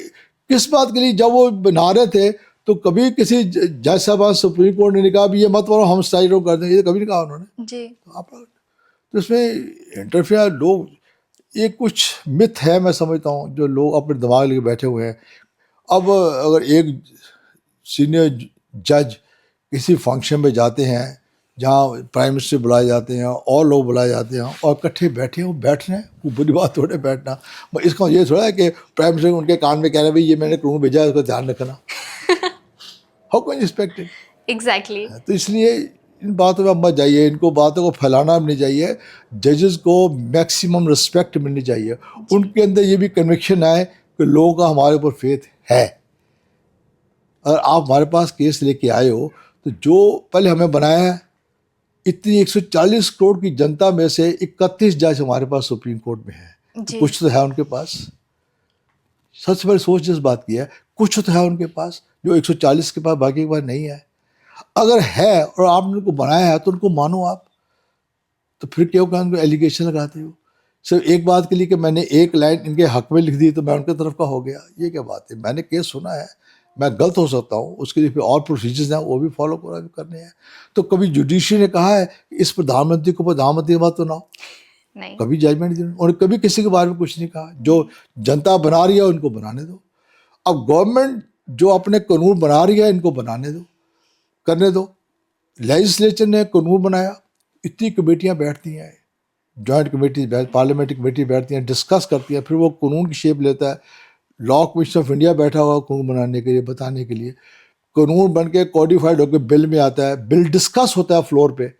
किस बात के लिए? जब वो बना रहे थे तो कभी किसी जज साहब सुप्रीम कोर्ट ने कहा भी ये मत करो, हम स्ट्राइक डाउन कर देंगे, ये कभी नहीं कहा उन्होंने जी। तो इसमें इंटरफेयर लोग, ये कुछ मिथ है, मैं समझता हूँ, जो लोग अपने दिमाग लेके बैठे हुए हैं। अब अगर एक सीनियर जज किसी फंक्शन में जाते हैं जहाँ प्राइम मिनिस्टर बुलाए जाते हैं और लोग बुलाए जाते हैं और इकट्ठे बैठे हो, बैठ रहे हैं, वो बुरी बात थोड़े बैठना। मगर इसका ये थोड़ा है कि प्राइम मिनिस्टर उनके कान में कह रहे हैं भाई ये मैंने कानून भेजा है, उसका ध्यान रखना। How can you expect it? Exactly. तो इसलिए इन बातों में मत जाइए, इनको बातों को फैलाना भी नहीं चाहिए। जजेस को मैक्सिमम रिस्पेक्ट मिलनी चाहिए, उनके अंदर ये भी कन्विक्शन आए कि लोगों का हमारे ऊपर फेथ है। अगर आप हमारे पास केस लेके आए हो तो जो पहले हमें बनाया है, इतनी 140 करोड़ की जनता में से 31 जज हमारे पास सुप्रीम कोर्ट में है, तो कुछ तो है उनके पास। सबसे पहले सोच जिस बात की है, कुछ तो है उनके पास जो 140 के पास, बाकी के पास नहीं है। अगर है और आपने उनको बनाया है तो उनको मानो आप, तो फिर क्यों क्या उनको एलिगेशन लगाते हो? सिर्फ एक बात के लिए कि मैंने एक लाइन इनके हक में लिख दी तो मैं उनके तरफ का हो गया, ये क्या बात है? मैंने केस सुना है, मैं गलत हो सकता हूँ, उसके लिए फिर और प्रोसीजर्स हैं वो भी फॉलो करने हैं। तो कभी जुडिशरी ने कहा है कि इस प्रधानमंत्री को प्रधानमंत्री मत बनाओ, नहीं। कभी जजमेंट दी और कभी किसी के बारे में कुछ नहीं कहा। जो जनता बना रही है उनको बनाने दो। अब गवर्नमेंट जो अपने कानून बना रही है इनको बनाने दो, करने दो। लेजिस्लेचर ने कानून बनाया, इतनी कमेटियां बैठती हैं, जॉइंट कमेटी, पार्लियामेंट्री कमेटी बैठती हैं, डिस्कस करती हैं, फिर वो कानून की शेप लेता है। लॉ कमीशन ऑफ इंडिया बैठा हुआ कानून बनाने के लिए, बताने के लिए। कानून बन के कोडिफाइड होकर बिल में आता है, बिल डिस्कस होता है फ्लोर पे,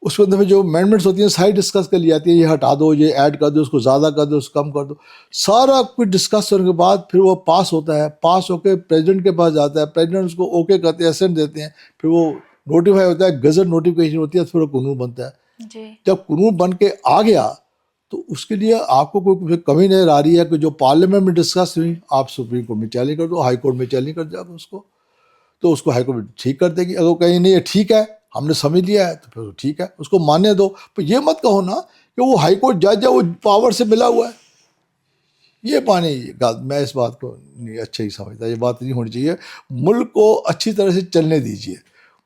उसके अंदर जो अमेंडमेंट्स होती हैं सारी डिस्कस कर ली जाती है, ये हटा दो, ये ऐड कर दो, उसको ज़्यादा कर दो, उसको कम कर दो, सारा कुछ डिस्कस करने के बाद फिर वो पास होता है। पास होकर प्रेसिडेंट के पास जाता है, प्रेसिडेंट उसको ओके करते हैं, असेंट देते हैं, फिर वो नोटिफाई होता है, गजट नोटिफिकेशन होती है, फिर वो कानून बनता है। जब कानून बन के आ गया तो उसके लिए आपको कोई कमी नहीं आ रही है कि जो पार्लियामेंट में डिस्कस हुई आप सुप्रीम कोर्ट में चैलेंज कर दो, हाई कोर्ट में चैलेंज कर जाओ उसको, तो उसको हाई कोर्ट ठीक कर देगी। अगर कहीं नहीं ये ठीक है, हमने समझ लिया है, तो फिर ठीक है, उसको मानने दो। पर ये मत कहो ना कि वो हाई कोर्ट जज है, वो पावर से मिला हुआ है। ये पानी, मैं इस बात को नहीं अच्छा ही समझता, ये बात नहीं होनी चाहिए। मुल्क को अच्छी तरह से चलने दीजिए,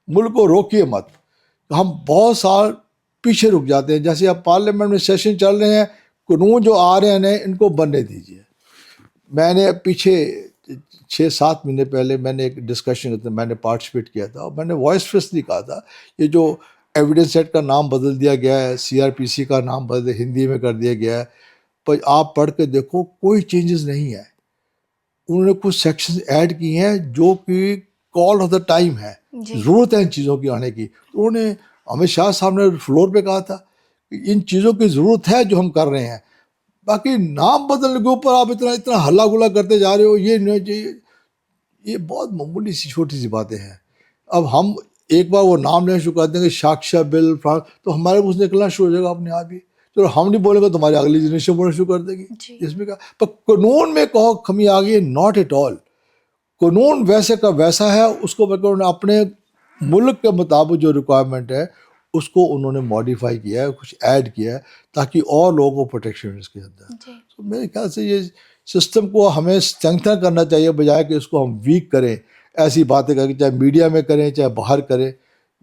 मुल्क को रोकिए मत। हम बहुत साल पीछे रुक जाते हैं। जैसे अब पार्लियामेंट में सेशन चल रहे हैं, कानून जो आ रहे हैं नए, इनको बनने दीजिए। मैंने पीछे 6-7 महीने पहले मैंने एक डिस्कशन मैंने पार्टिसिपेट किया था, और मैंने वॉइस फ्रेशली कहा था ये जो एविडेंस सेट का नाम बदल दिया गया है, CRPC का नाम बदल हिंदी में कर दिया गया है, पर आप पढ़ के देखो कोई चेंजेस नहीं है। उन्होंने कुछ सेक्शन ऐड किए हैं जो कि कॉल ऑफ द टाइम है, ज़रूरत है इन चीज़ों की आने की। तो उन्होंने, अमित शाह साहब ने फ्लोर पे कहा था कि इन चीज़ों की ज़रूरत है जो हम कर रहे हैं। बाकी नाम बदलने के ऊपर आप इतना इतना हल्ला गुल्ला करते जा रहे हो, ये नहीं चाहिए, ये बहुत मामूली सी छोटी सी बातें हैं। अब हम एक बार वो नाम लेना शुरू कर देंगे, साक्ष्य बिल तो हमारे मुँह से निकलना शुरू हो जाएगा अपने आप ही। चलो हम नहीं बोलेंगे तो हमारी अगली जनरेशन बोलना शुरू कर देगी इसमें का। पर कानून में कहो कमी आ गई, नॉट एट ऑल। कानून वैसे का वैसा है, उसको उन्होंने अपने मुल्क के मुताबिक जो रिक्वायरमेंट है उसको उन्होंने मॉडिफाई किया है, कुछ ऐड किया है ताकि और लोगों को प्रोटेक्शन इसके अंदर। तो मेरे ख्याल से ये सिस्टम को हमें स्ट्रेंथन करना चाहिए, बजाय कि इसको हम वीक करें। ऐसी बातें करके चाहे मीडिया में करें चाहे बाहर करें,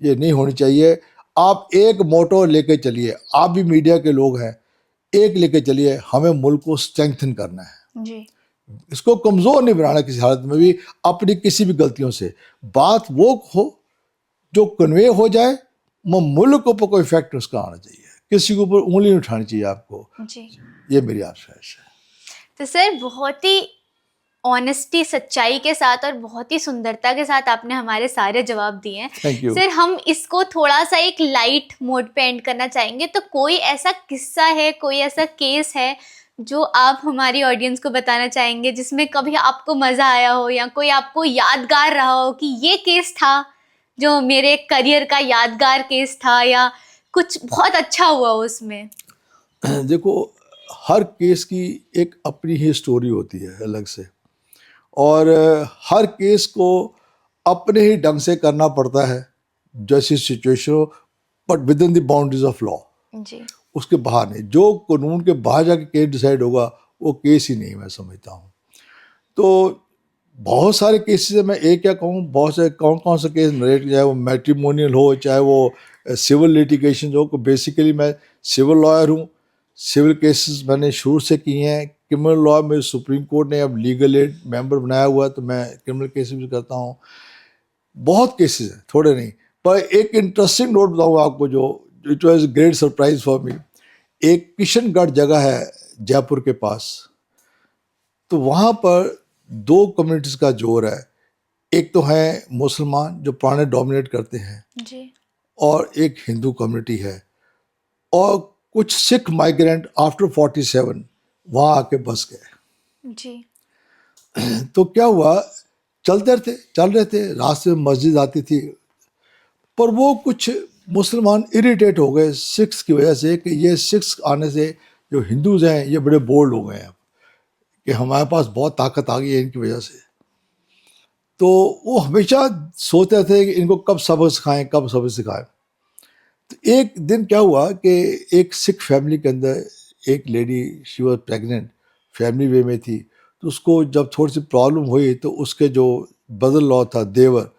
ये नहीं होनी चाहिए। आप एक मोटो लेके चलिए, आप भी मीडिया के लोग हैं, एक लेके चलिए, हमें मुल्क को स्ट्रेंथन करना है जी। इसको कमज़ोर नहीं बनाना किसी हालत में भी, अपनी किसी भी गलतियों से। बात वो हो जो कन्वे हो जाए, मुल्क के ऊपर कोई इफेक्ट उसका आना चाहिए, किसी के ऊपर उंगली नहीं उठानी चाहिए आपको जी। ये मेरी आपसे ख्वाहिश है। तो सर बहुत ही ऑनेस्टी, सच्चाई के साथ और बहुत ही सुंदरता के साथ आपने हमारे सारे जवाब दिए हैं। सर हम इसको थोड़ा सा एक लाइट मोड पे एंड करना चाहेंगे, तो कोई ऐसा किस्सा है, कोई ऐसा केस है जो आप हमारी ऑडियंस को बताना चाहेंगे जिसमें कभी आपको मज़ा आया हो या कोई आपको यादगार रहा हो कि ये केस था जो मेरे करियर का यादगार केस था, या कुछ बहुत अच्छा हुआ उसमें? देखो, हर केस की एक अपनी ही स्टोरी होती है अलग से, और हर केस को अपने ही ढंग से करना पड़ता है, जैसी सिचुएशन हो, but within the boundaries of law जी। उसके बाहर नहीं। जो कानून के बाहर जाके केस डिसाइड होगा वो केस ही नहीं, मैं समझता हूँ। तो बहुत सारे केसेस है, मैं एक क्या कहूँ, बहुत से कौन से केस नरेट, चाहे वो मैट्रिमोनियल हो, चाहे वो सिविल लिटिगेशन हो। बेसिकली मैं सिविल लॉयर हूँ, सिविल केसेस मैंने शुरू से किए हैं। क्रिमिनल लॉ में सुप्रीम कोर्ट ने अब लीगल एड मेंबर बनाया हुआ है, तो मैं क्रिमिनल केसेस भी करता हूँ। बहुत केसेस हैं, थोड़े नहीं। पर एक इंटरेस्टिंग नोट बताऊँ आपको, जो it was great surprise for me. एक किशनगढ़ जगह है जयपुर के पास, तो वहाँ पर 2 कम्युनिटीज़ का जोर है। एक तो है मुसलमान जो पुराने डोमिनेट करते हैं जी, और एक हिंदू कम्युनिटी है, और कुछ सिख माइग्रेंट आफ्टर 47 वहाँ आके बस गए जी। तो क्या हुआ, चल रहे थे, रास्ते में मस्जिद आती थी, पर वो कुछ मुसलमान इरिटेट हो गए सिख्स की वजह से कि ये सिख्स आने से जो हिंदूज हैं ये बड़े बोल्ड हो गए हैं कि हमारे पास बहुत ताकत आ गई है इनकी वजह से। तो वो हमेशा सोचते थे कि इनको कब सबक सिखाएं। तो एक दिन क्या हुआ कि एक सिख फैमिली के अंदर एक lady, she was pregnant, family way में थी, तो उसको जब थोड़ी सी प्रॉब्लम हुई तो उसके जो बदल लॉ था, देवर,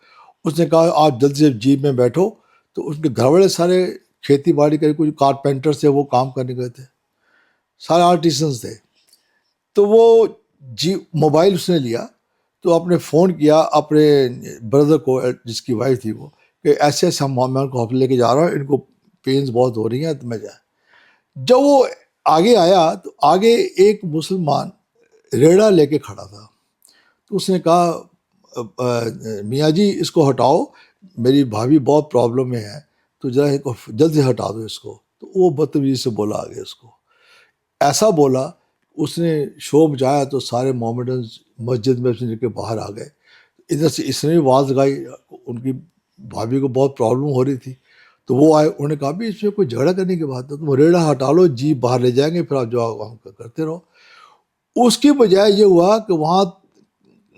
उसने कहा आप जल्दी से जीप में बैठो। तो उसके घर वाले सारे खेती बाड़ी कर, कुछ कारपेंटर से वो काम करने गए थे, सारे आर्टिसंस थे। तो वो जी मोबाइल उसने लिया, तो आपने फ़ोन किया अपने ब्रदर को, जिसकी वाइफ थी वो, कि ऐसे ऐसे मैं उनको हॉस्पिटल लेके जा रहा हूँ, इनको पेन्स बहुत हो रही हैं, तो मैं जाए। जब वो आगे आया तो आगे एक मुसलमान रेड़ा लेके खड़ा था। तो उसने कहा मियाँ जी इसको हटाओ, मेरी भाभी बहुत प्रॉब्लम में है, तो जरा इसको जल्द से हटा दो इसको। तो वो बदतमीजी से बोला आगे उसको, ऐसा बोला, उसने शोर मचाया तो सारे मोहम्मदन मस्जिद में से निकल के बाहर आ गए। इधर से इसने भी आवाज़ लगाई, उनकी भाभी को बहुत प्रॉब्लम हो रही थी। तो वो आए, उन्होंने कहा भी इसमें कोई झगड़ा करने की बात है, तुम रेड़ा हटा लो, जी बाहर ले जाएंगे, फिर आप जो हम करते रहो। उसकी बजाय ये हुआ कि वहाँ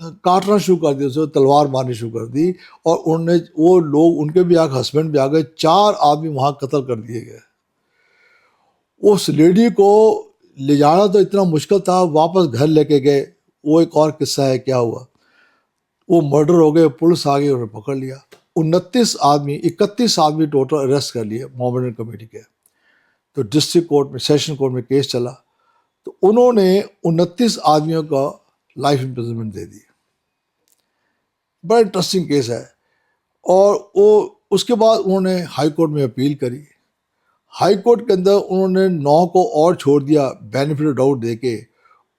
काटना शुरू कर दिया, उसे तलवार मारनी शुरू कर दी, और उन्होंने वो लोग, उनके भी आगे हस्बैंड भी आ गए, 4 आदमी वहाँ कत्ल कर दिए गए। उस लेडी को ले जाना तो इतना मुश्किल था, वापस घर लेके गए। वो एक और किस्सा है क्या हुआ, वो मर्डर हो गए, पुलिस आ गई, उन्होंने पकड़ लिया। 31 आदमी टोटल अरेस्ट कर लिए मोहम्मदन कमेटी के। तो डिस्ट्रिक्ट कोर्ट में, सेशन कोर्ट में केस चला, तो उन्होंने 29 आदमियों का लाइफ इम्प्रिजनमेंट दे दी। बड़ा इंटरेस्टिंग केस है। और वो उसके बाद उन्होंने हाई कोर्ट में अपील करी। हाई कोर्ट के अंदर उन्होंने 9 को और छोड़ दिया बेनिफिट ऑफ डाउट देके,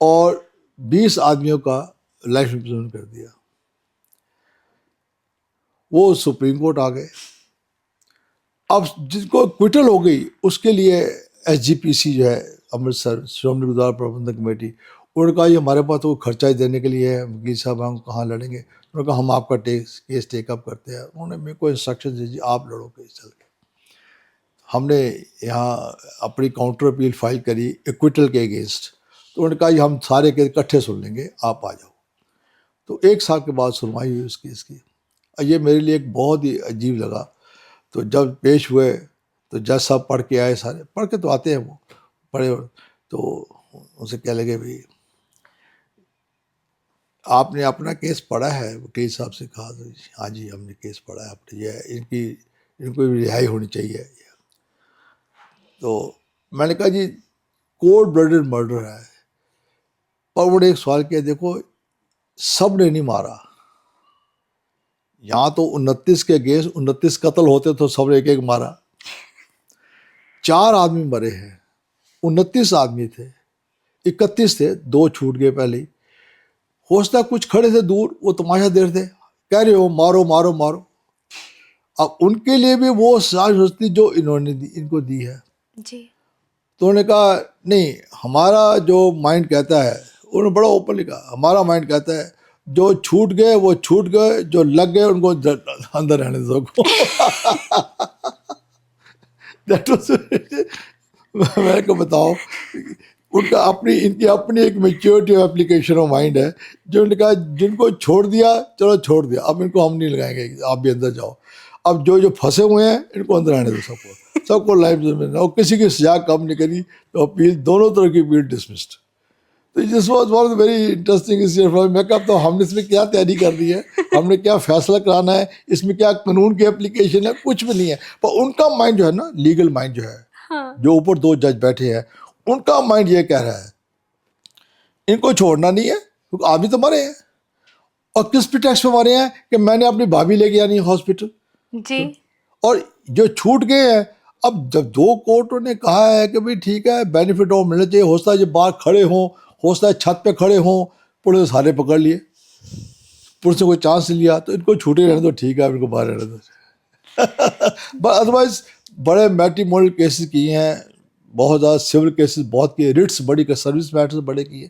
और 20 आदमियों का लाइफ इम्प्रिजनमेंट कर दिया। वो सुप्रीम कोर्ट आ गए। अब जिनको क्विटल हो गई उसके लिए SGPC जो है, अमृतसर श्रोमणी गुरुद्वारा प्रबंधक कमेटी, उन्होंने कहा ये हमारे पास तो खर्चा ही देने के लिए है, वकील साहब हम कहाँ लड़ेंगे। उन्होंने कहा हम आपका केस टेकअप करते हैं। उन्होंने मेरे को इंस्ट्रक्शन दीजिए, आप लड़ो केस चल के। हमने यहाँ अपनी काउंटर अपील फाइल करी एक्विटल के अगेंस्ट। तो उन्होंने कहा ये हम सारे केस इकट्ठे सुन लेंगे, आप आ जाओ। तो 1 साल के बाद सुनवाई हुई उस केस की। ये मेरे लिए एक बहुत ही अजीब लगा। तो जब पेश हुए तो जज साहब पढ़ के आए, सारे पढ़ के तो आते हैं वो, पढ़े, तो उनसे क्या लगे भाई आपने अपना केस पढ़ा है? वकील साहब से कहा तो हाँ जी हमने केस पढ़ा है, अपने ये इनको भी रिहाई होनी चाहिए। तो मैंने कहा जी कोल्ड ब्लडेड मर्डर है। और उन्होंने एक सवाल किया, देखो सब ने नहीं मारा, यहाँ तो 29 के अगेंस्ट 29 कत्ल होते तो सब एक एक मारा। 4 आदमी मरे हैं, 29 आदमी थे, 31 थे, 2 छूट गए पहले ही। होस्ता कुछ खड़े थे दूर, वो तमाशा देख रहे थे, कह रहे हो मारो मारो मारो। अब उनके लिए भी वो सजा जो इन्होंने इनको दी है जी। तो उन्होंने कहा नहीं, हमारा जो माइंड कहता है, उन्होंने बड़ा ओपनली कहा, हमारा माइंड कहता है जो छूट गए वो छूट गए, जो लग गए उनको अंदर रहने दो। दैट वाज मैं को बताओ, उनका इनकी अपनी एक maturity of application of mind है, जो उन्होंने कहा जिनको छोड़ दिया चलो छोड़ दिया, अब इनको हम नहीं लगाएंगे, आप भी अंदर जाओ। अब जो फंसे हुए हैं इनको अंदर आने दो, सबको लाइफ में, और किसी की सजा कम नहीं करी। तो अपील, दोनों तरह की अपील डिसमिस्ड। तो this was one of the very interesting. मैं कहता तो हमने इसमें क्या तैयारी कर दी है, हमने क्या फैसला कराना है, इसमें क्या कानून की एप्लीकेशन है, कुछ भी नहीं है। पर उनका माइंड जो है ना, लीगल माइंड जो है, हाँ। जो ऊपर 2 जज बैठे हैं, उनका माइंड ये कह रहा है इनको छोड़ना नहीं है, क्योंकि आदमी तो मरे हैं। और किस प्रिटेक्स्ट पे मरे हैं कि मैंने अपनी भाभी लेके आनी है हॉस्पिटल जी। और जो छूट गए हैं। अब जब 2 कोर्टों ने कहा है कि भाई ठीक है बेनिफिट ऑफ मिलना चाहिए, होता है जब बाहर खड़े हों, होता है छत पे खड़े हों, पुलिस सारे पकड़ लिए, पुलिस ने कोई चांस नहीं लिया, तो इनको छूटे रहने दो, ठीक है इनको बाहर रहने दो। बट अदरवाइज बड़े मैट्रिमोनियल केसेस किए हैं, बहुत ज़्यादा सिविल केसेस बहुत किए, रिट्स बड़ी के, सर्विस मैटर्स बड़े किए,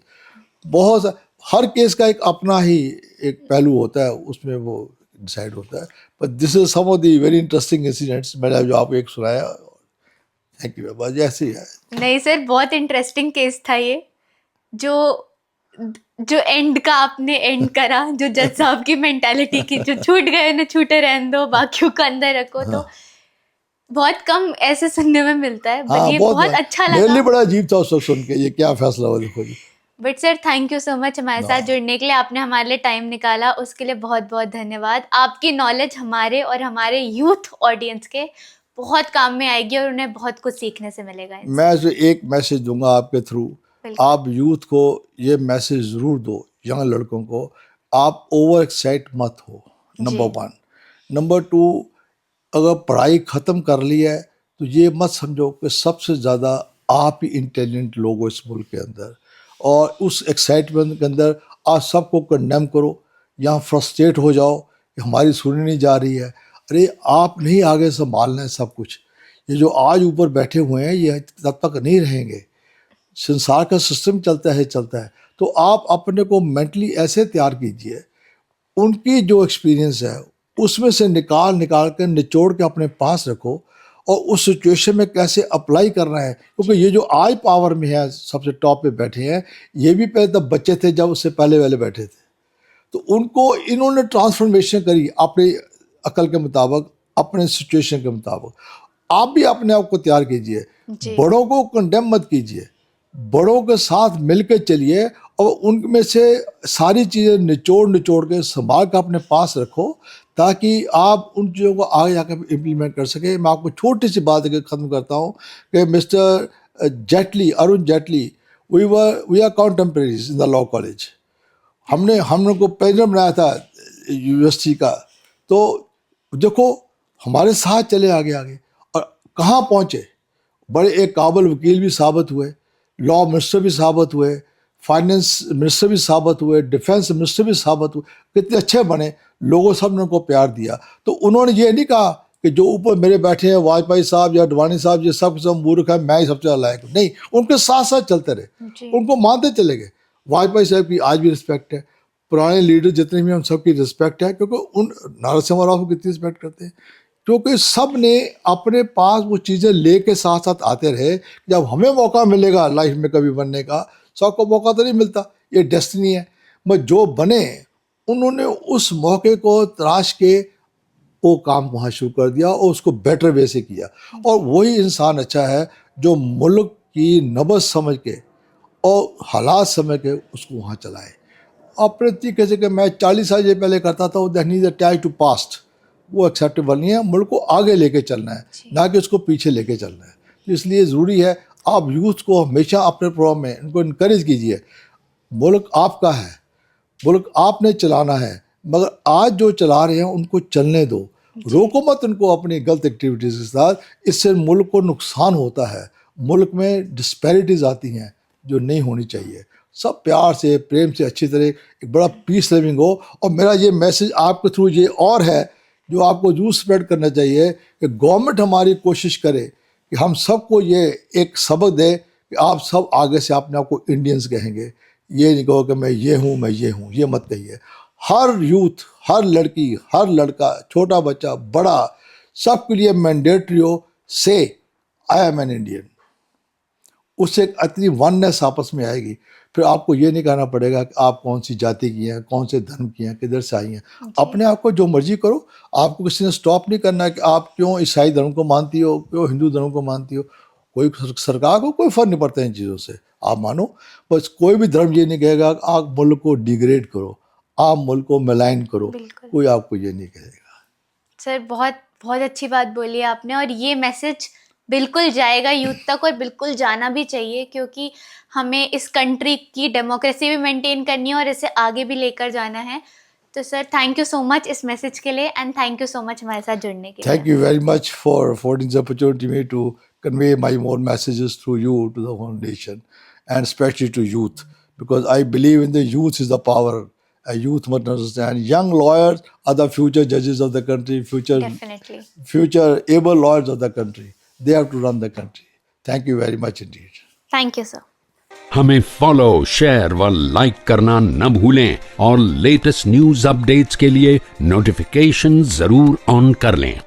बहुत। हर केस का एक अपना ही एक पहलू होता है, उसमें वो डिसाइड होता है। But this is some of the very interesting incidents मैंने जो आपको एक सुनाया। Thank you. बस ऐसे ही है। नहीं सर, बहुत इंटरेस्टिंग केस था ये, जो एंड का आपने एंड करा, जो जज साहब की मेंटालिटी की, जो छूट गए ना छूटे रहने दो, बाकियों का अंदर रखो। तो बहुत कम ऐसे सुनने में मिलता है, बट ये बहुत अच्छा मेरे लिए लगा। बड़ा अजीब था उसको सुन के, ये क्या फैसला हुआ देखो जी। But sir thank you so much हमारे साथ जुड़ने के लिए, आपने हमारे लिए टाइम निकाला, उसके लिए बहुत बहुत धन्यवाद। आपकी नॉलेज हमारे और हमारे यूथ ऑडियंस के बहुत काम में आएगी और उन्हें बहुत कुछ सीखने से मिलेगा इनसे। मैं जो एक मैसेज दूंगा आपके थ्रू, बिल्कुल। आप यूथ को ये मैसेज ज़रूर दो, यंग लड़कों को, आप ओवर एक्साइट मत हो, नंबर जी। 1। नंबर 2, अगर पढ़ाई ख़त्म कर ली है तो ये मत समझो कि सबसे ज़्यादा आप ही इंटेलिजेंट लोग हो इस मुल्क के अंदर, और उस एक्साइटमेंट के अंदर आप सबको कंडेम करो या फ्रस्ट्रेट हो जाओ कि हमारी सुनी नहीं जा रही है। अरे आप नहीं आगे संभालना है सब कुछ। ये जो आज ऊपर बैठे हुए हैं ये तब तक नहीं रहेंगे, संसार का सिस्टम चलता है। तो आप अपने को मेंटली ऐसे तैयार कीजिए, उनकी जो एक्सपीरियंस है उसमें से निकाल कर निचोड़ के अपने पास रखो, और उस सिचुएशन में कैसे अप्लाई करना है। क्योंकि ये जो आज पावर में है, सबसे टॉप पे बैठे हैं, ये भी पहले तब बच्चे थे जब उससे पहले वाले बैठे थे। तो उनको इन्होंने ट्रांसफॉर्मेशन करी अपनी अकल के मुताबिक, अपने सिचुएशन के मुताबिक। आप भी अपने आप को तैयार कीजिए, जी। बड़ों को कंडेम मत कीजिए, बड़ों के साथ मिलकर चलिए और उनमें से सारी चीज़ें निचोड़ के संभाल कर अपने पास रखो, ताकि आप उन चीज़ों को आगे जाकर इम्प्लीमेंट कर सके। मैं आपको छोटी सी बात ख़त्म करता हूँ कि mister Jaitley, Arun Jaitley, we are contemporaries in the law college. हमने को प्रेसिडेंट बनाया था यूनिवर्सिटी का। तो देखो हमारे साथ चले आगे और कहाँ पहुँचे, बड़े एक काबिल वकील भी साबित हुए, लॉ मिनिस्टर भी साबित हुए, फाइनेंस मिनिस्टर भी साबित हुए, डिफेंस मिनिस्टर भी साबित हुए, कितने अच्छे बने, लोगों सब ने उनको प्यार दिया। तो उन्होंने ये नहीं कहा कि जो ऊपर मेरे बैठे हैं वाजपेयी साहब या अडवाणी साहब, ये सब मूर्ख है, मैं ही सबसे ज़्यादा लायक हूं। नहीं, उनके साथ साथ चलते रहे, उनको मानते चले गए। वाजपेयी साहब की आज भी रिस्पेक्ट है, पुराने लीडर जितने भी हैं उन सबकी रिस्पेक्ट है, क्योंकि उन नरसिम्हा राव को कितनी रिस्पेक्ट करते हैं, क्योंकि सब ने अपने पास वो चीज़ें लेके साथ साथ आते रहे। जब हमें मौका मिलेगा लाइफ में कभी बनने का, सबको मौका तो नहीं मिलता, ये डेस्टिनी है। मगर जो बने उन्होंने उस मौके को तराश के वो काम वहाँ शुरू कर दिया और उसको बेटर वे से किया। और वही इंसान अच्छा है जो मुल्क की नब्ज़ समझ के और हालात समझ के उसको वहाँ चलाए। अपने तरीके से कि मैं 40 साल ये पहले करता था, that need a tie to past, वो एक्सेप्टेबल नहीं है। मुल्क को आगे लेके चलना है, ना कि उसको पीछे लेके चलना है। तो इसलिए ज़रूरी है आप यूथ को हमेशा अपने प्रोग्राम में इनको इनकरेज कीजिए। मुल्क आपका है, मुल्क आपने चलाना है, मगर आज जो चला रहे हैं उनको चलने दो, रोको मत उनको अपनी गलत एक्टिविटीज़ के साथ। इससे मुल्क को नुकसान होता है, मुल्क में डिस्पैरिटीज़ आती हैं जो नहीं होनी चाहिए। सब प्यार से, प्रेम से, अच्छी तरह एक बड़ा पीस लिविंग हो। और मेरा ये मैसेज आपके थ्रू ये और है जो आपको जरूर स्प्रेड करना चाहिए कि गवर्नमेंट हमारी कोशिश करे कि हम सबको ये एक सबक दे कि आप सब आगे से अपने आप को इंडियंस कहेंगे। ये नहीं कहो कि मैं ये हूँ, ये मत कहिए। हर यूथ, हर लड़की, हर लड़का, छोटा बच्चा, बड़ा, सबके लिए मैंडेटरी हो से आई एम एन इंडियन। उससे एक इतनी वननेस आपस में आएगी, फिर आपको ये नहीं कहना पड़ेगा कि आप कौन सी जाति की हैं, कौन से धर्म की हैं, किधर से आई हैं। अपने आप को जो मर्जी करो, आपको किसी ने स्टॉप नहीं करना है कि आप क्यों ईसाई धर्म को मानती हो, क्यों हिंदू धर्म को मानती हो। कोई सरकार को कोई फ़र्क नहीं पड़ता इन चीज़ों से, आप मानो। बस कोई भी धर्म ये नहीं कहेगा कि आप मुल्क को डिग्रेड करो, आप मुल्क को मिलाइन करो, कोई आपको ये नहीं कहेगा। सर बहुत बहुत अच्छी बात बोली आपने, और ये मैसेज बिल्कुल जाएगा यूथ तक और बिल्कुल जाना भी चाहिए, क्योंकि हमें इस कंट्री की डेमोक्रेसी भी मेंटेन करनी है और इसे आगे भी लेकर जाना है। तो sir thank you so much इस मैसेज के लिए, and thank you so much हमारे साथ जुड़ने के लिए। Thank you very much for affording the opportunity me to convey my more messages through you to the whole nation, and especially to youth, because I believe in the youth is the power. A youth must understand. Young lawyers are the future judges of the country, Definitely. future able lawyers of the country. They have to run the country. Thank you very much indeed. Thank you sir. हमें फॉलो, शेयर व लाइक करना न भूलें और लेटेस्ट न्यूज अपडेट्स के लिए नोटिफिकेशन जरूर ऑन कर लें।